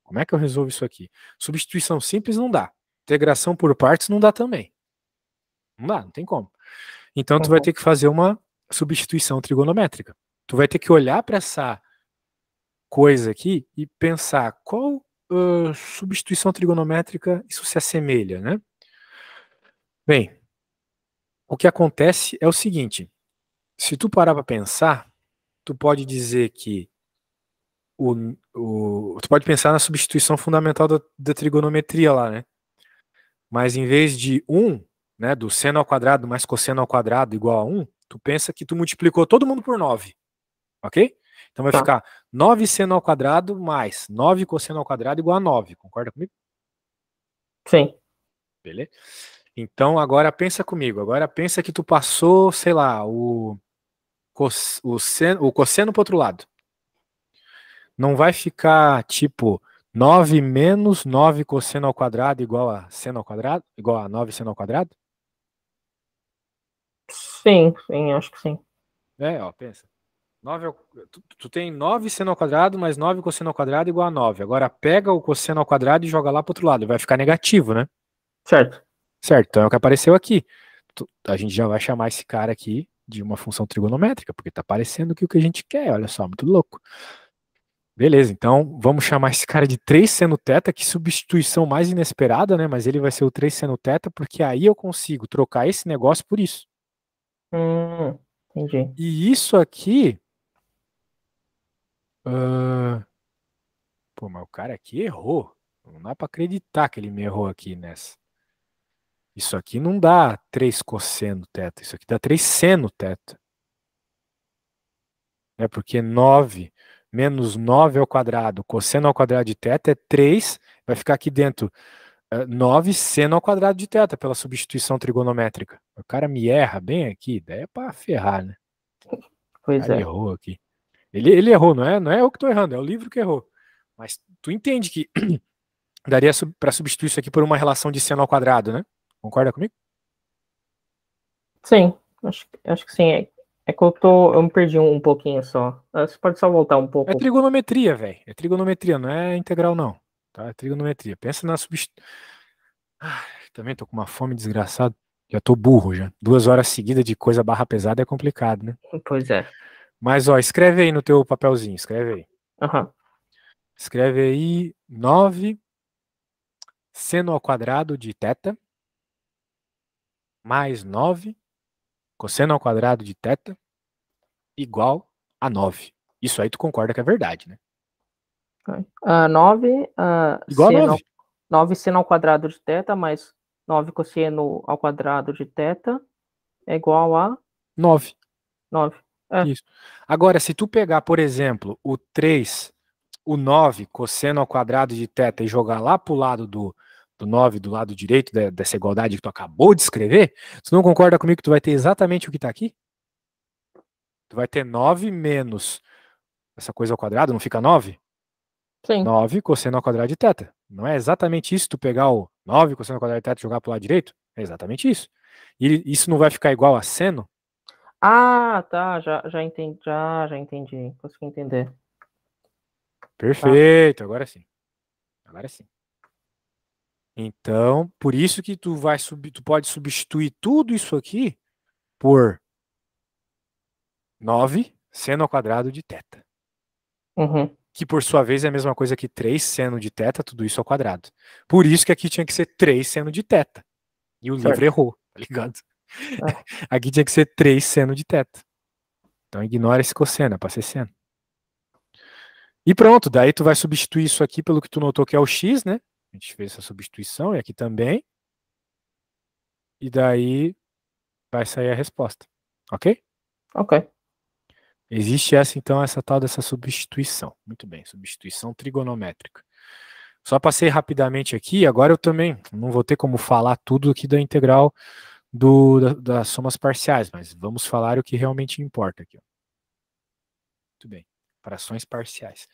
Como é que eu resolvo isso aqui? Substituição simples não dá. Integração por partes não dá também. Não dá, não tem como. Então tu vai ter que fazer uma substituição trigonométrica. Tu vai ter que olhar para essa coisa aqui e pensar qual substituição trigonométrica isso se assemelha, né? Bem, o que acontece é o seguinte, se tu parar para pensar, tu pode dizer que tu pode pensar na substituição fundamental da trigonometria lá, né? Mas em vez de 1, né, do seno ao quadrado mais cosseno ao quadrado igual a 1, tu pensa que tu multiplicou todo mundo por 9, ok? Então vai ficar 9 seno ao quadrado mais 9 cosseno ao quadrado igual a 9, concorda comigo? Sim. Beleza? Então agora pensa comigo, agora pensa que tu passou, sei lá, o cosseno para outro lado. Não vai ficar tipo 9 menos 9 cosseno ao quadrado igual a seno ao quadrado? Igual a 9 seno ao quadrado? Sim, acho que sim. Ó, pensa. 9 tu tem 9 seno ao quadrado mais 9 cosseno ao quadrado igual a 9. Agora pega o cosseno ao quadrado e joga lá para outro lado. Vai ficar negativo, né? Certo. Certo, então é o que apareceu aqui. A gente já vai chamar esse cara aqui de uma função trigonométrica, porque tá parecendo que o que a gente quer, olha só, muito louco. Beleza, então vamos chamar esse cara de 3 seno θ, que substituição mais inesperada, né? Mas ele vai ser o 3 seno θ, porque aí eu consigo trocar esse negócio por isso. Entendi. E isso aqui. Pô, mas o cara aqui errou. Não dá pra acreditar que ele me errou aqui nessa. Isso aqui não dá 3 cosseno θ, isso aqui dá 3 seno θ. É porque 9 menos 9 ao quadrado, cosseno ao quadrado de θ é 3, vai ficar aqui dentro 9 seno ao quadrado de θ pela substituição trigonométrica. O cara me erra bem aqui, daí é pra ferrar, né? O Pois cara é. errou aqui. Ele errou, não é eu que tô errando, é o livro que errou. Mas tu entende que daria para substituir isso aqui por uma relação de seno ao quadrado, né? Concorda comigo? Sim, acho que sim. É que eu me perdi um pouquinho só. Você pode só voltar um pouco? É trigonometria, velho. É trigonometria, não é integral, não. Tá? É trigonometria. Pensa na substituição. Também tô com uma fome desgraçada. Já tô burro já. 2 horas seguidas de coisa barra pesada é complicado, né? Pois é. Mas, ó, escreve aí no teu papelzinho, escreve aí. Aham. Escreve aí 9 seno ao quadrado de θ mais 9 cosseno ao quadrado de θ igual a 9. Isso aí tu concorda que é verdade, né? 9 Igual a 9. 9 seno ao quadrado de θ mais 9 cosseno ao quadrado de θ é igual a 9. 9. Isso. Agora, se tu pegar, por exemplo, o 9 cosseno ao quadrado de θ e jogar lá pro lado do 9, do lado direito dessa igualdade que tu acabou de escrever, tu não concorda comigo que tu vai ter exatamente o que tá aqui? Tu vai ter 9 menos essa coisa ao quadrado, não fica 9? Sim. 9 cosseno ao quadrado de θ. Não é exatamente isso tu pegar o 9 cosseno ao quadrado de θ e jogar pro lado direito? É exatamente isso. E isso não vai ficar igual a seno? Tá, já entendi, já entendi, consegui entender. Perfeito, agora sim. Agora sim. Então, por isso que tu pode substituir tudo isso aqui por 9 seno ao quadrado de θ. Uhum. Que por sua vez é a mesma coisa que 3 seno de θ, tudo isso ao quadrado. Por isso que aqui tinha que ser 3 seno de θ. E o livro errou, tá ligado? Aqui tinha que ser 3 seno de θ. Então ignora esse cosseno, é pra ser seno. E pronto, daí tu vai substituir isso aqui pelo que tu notou que é o x, né? A gente fez essa substituição e aqui também. E daí vai sair a resposta. Ok? Ok. Existe essa, então, essa tal dessa substituição. Muito bem, substituição trigonométrica. Só passei rapidamente aqui, agora eu também não vou ter como falar tudo aqui da integral das somas parciais, mas vamos falar o que realmente importa aqui. Ó. Muito bem, frações parciais.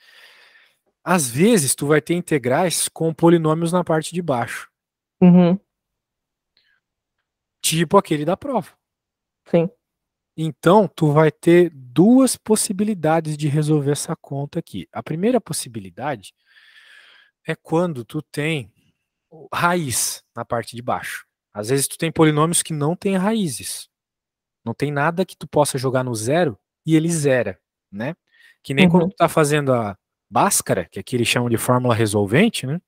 Às vezes, tu vai ter integrais com polinômios na parte de baixo. Uhum. Tipo aquele da prova. Sim. Então, tu vai ter duas possibilidades de resolver essa conta aqui. A primeira possibilidade é quando tu tem raiz na parte de baixo. Às vezes tu tem polinômios que não têm raízes. Não tem nada que tu possa jogar no zero e ele zera, né? Que nem quando Uhum. tu tá fazendo a Bhaskara, que aqui eles chamam de fórmula resolvente, né?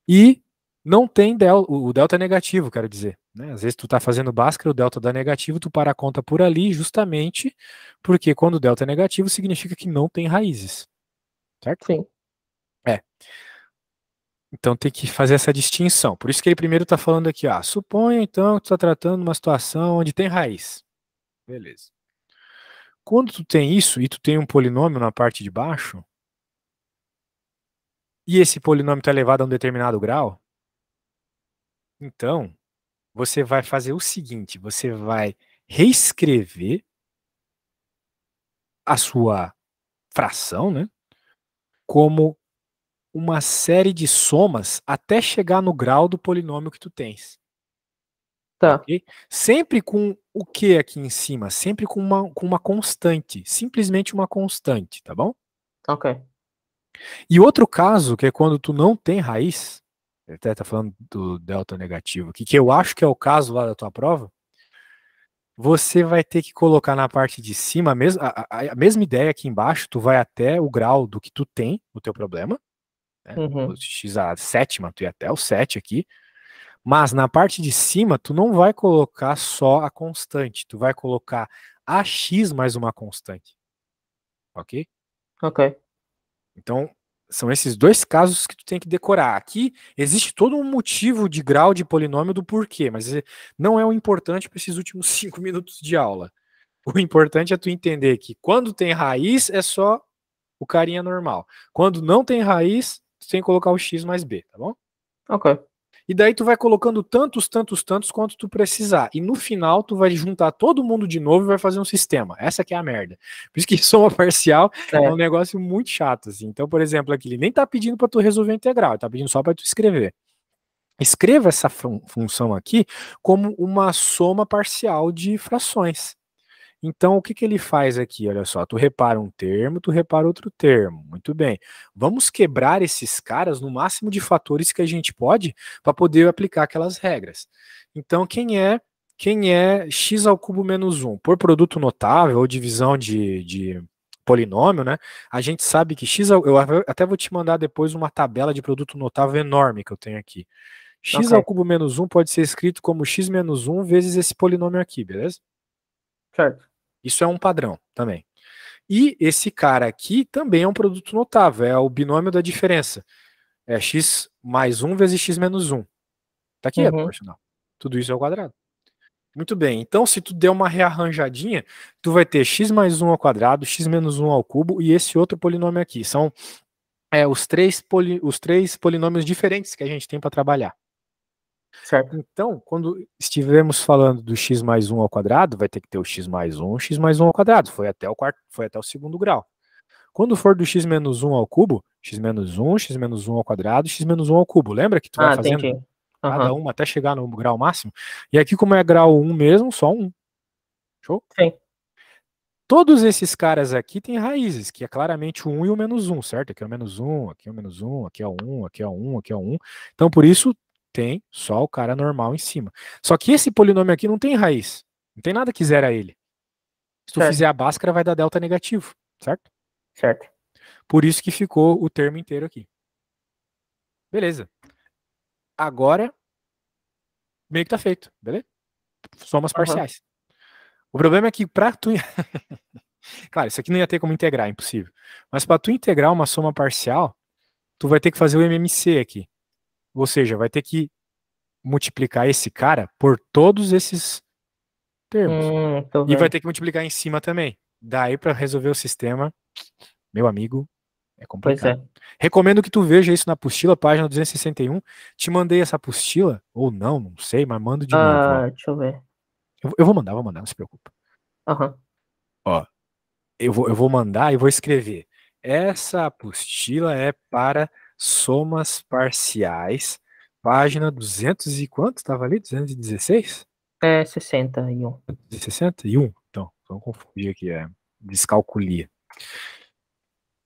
E não tem o delta negativo, quero dizer. Né? Às vezes tu tá fazendo Bhaskara, o delta dá negativo, tu para a conta por ali, justamente porque quando o delta é negativo, significa que não tem raízes. Certo? Sim. É. Então tem que fazer essa distinção. Por isso que ele primeiro está falando aqui, suponha então que tu está tratando uma situação onde tem raiz. Beleza. Quando tu tem isso e tu tem um polinômio na parte de baixo, e esse polinômio está elevado a um determinado grau, então você vai fazer o seguinte, você vai reescrever a sua fração, né, como uma série de somas até chegar no grau do polinômio que tu tens. Tá. Ok? Sempre com o que aqui em cima? Sempre com uma constante. Simplesmente uma constante, tá bom? Ok. E outro caso, que é quando tu não tem raiz, ele até tá falando do delta negativo aqui, que eu acho que é o caso lá da tua prova, você vai ter que colocar na parte de cima a mesma ideia aqui embaixo, tu vai até o grau do que tu tem no teu problema, né? O Uhum. x a sétima, tu ia até o 7 aqui, mas na parte de cima, tu não vai colocar só a constante, tu vai colocar ax mais uma constante, ok? Ok. Então, são esses dois casos que tu tem que decorar. Aqui existe todo um motivo de grau de polinômio do porquê, mas não é o importante para esses últimos 5 minutos de aula. O importante é tu entender que quando tem raiz é só o carinha normal. Quando não tem raiz, tu tem que colocar o x mais b, tá bom? Ok. E daí tu vai colocando tantos quanto tu precisar. E no final tu vai juntar todo mundo de novo e vai fazer um sistema. Essa que é a merda. Por isso que soma parcial é um É. negócio muito chato, assim. Então, por exemplo, aqui ele nem tá pedindo para tu resolver a integral, ele tá pedindo só para tu escrever. Escreva essa função aqui como uma soma parcial de frações. Então, o que ele faz aqui? Olha só, tu repara um termo, tu repara outro termo. Muito bem. Vamos quebrar esses caras no máximo de fatores que a gente pode para poder aplicar aquelas regras. Então, quem é x ao cubo menos 1? Por produto notável ou divisão de polinômio, né? A gente sabe que eu até vou te mandar depois uma tabela de produto notável enorme que eu tenho aqui. X ao Ok. cubo menos 1 pode ser escrito como x menos 1 vezes esse polinômio aqui, beleza? Certo. Isso é um padrão também. E esse cara aqui também é um produto notável, é o binômio da diferença. É x mais 1 vezes x menos 1. Tá aqui, é Uhum. proporcional. Tudo isso é ao quadrado. Muito bem, então se tu der uma rearranjadinha, tu vai ter x mais 1 ao quadrado, x menos 1 ao cubo e esse outro polinômio aqui. São os três polinômios diferentes que a gente tem para trabalhar. Certo. Então, quando estivermos falando do x mais 1 ao quadrado, vai ter que ter o x mais 1 ao quadrado. Foi até o segundo grau. Quando for do x menos 1 ao cubo, x menos 1 ao quadrado, x menos 1 ao cubo. Lembra que tu vai Ah, fazendo entendi. cada Aham. uma até chegar no grau máximo? E aqui, como é grau 1 mesmo, só um. Show? Sim. Todos esses caras aqui têm raízes, que é claramente o 1 e o menos 1, certo? Aqui é o menos 1, aqui é o menos 1, aqui é o 1, aqui é o 1, aqui é o 1. Então, por isso, tem só o cara normal em cima. Só que esse polinômio aqui não tem raiz. Não tem nada que zera ele. Se tu fizer Certo. a Bhaskara, vai dar delta negativo, certo? Certo. Por isso que ficou o termo inteiro aqui. Beleza. Agora, meio que tá feito, beleza? Somas Aham. parciais. O problema é que para tu... Claro, isso aqui não ia ter como integrar, impossível. Mas para tu integrar uma soma parcial, tu vai ter que fazer o MMC aqui. Ou seja, vai ter que multiplicar esse cara por todos esses termos. Tô E vai vendo. ter que multiplicar em cima também. Daí, para resolver o sistema, meu amigo, É Pois é. complicado. Recomendo que tu veja isso na apostila, página 261. Te mandei essa apostila, ou não sei, mas mando de novo, ó. Deixa eu ver. Eu vou mandar, não se preocupa. Aham. Ó, eu vou mandar e vou escrever. Essa apostila é para somas parciais, página 200 e quanto estava ali? 216? É 61. 261? Então, vamos confundir aqui, descalculia.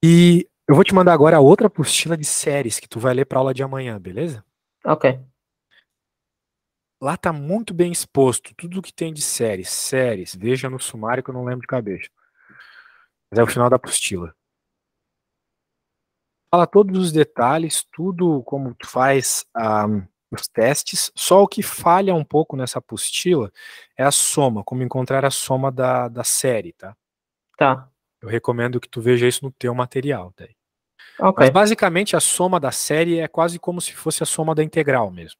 E eu vou te mandar agora a outra apostila de séries que tu vai ler para aula de amanhã, beleza? Ok. Lá tá muito bem exposto tudo que tem de séries. Veja no sumário que eu não lembro de cabeça. Mas é o final da apostila. Fala todos os detalhes, tudo como tu faz os testes. Só o que falha um pouco nessa apostila é a soma, como encontrar a soma da série, tá? Tá. Eu recomendo que tu veja isso no teu material, daí. Ok. Mas basicamente a soma da série é quase como se fosse a soma da integral mesmo.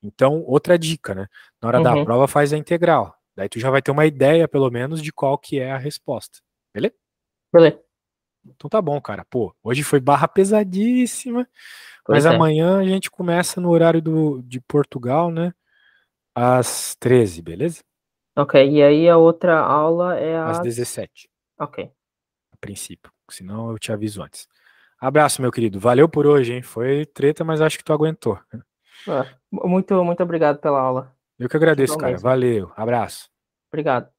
Então, outra dica, né? Na hora da Uhum. prova faz a integral. Daí tu já vai ter uma ideia, pelo menos, de qual que é a resposta. Beleza? Beleza. Então tá bom, cara. Pô, hoje foi barra pesadíssima, mas Pois é. amanhã a gente começa no horário de Portugal, né? Às 13, beleza? Ok. E aí a outra aula é Às às. 17, Ok. a princípio. Senão eu te aviso antes. Abraço, meu querido. Valeu por hoje, hein? Foi treta, mas acho que tu aguentou. Muito obrigado pela aula. Eu que agradeço, Ajudou cara. mesmo. Valeu. Abraço. Obrigado.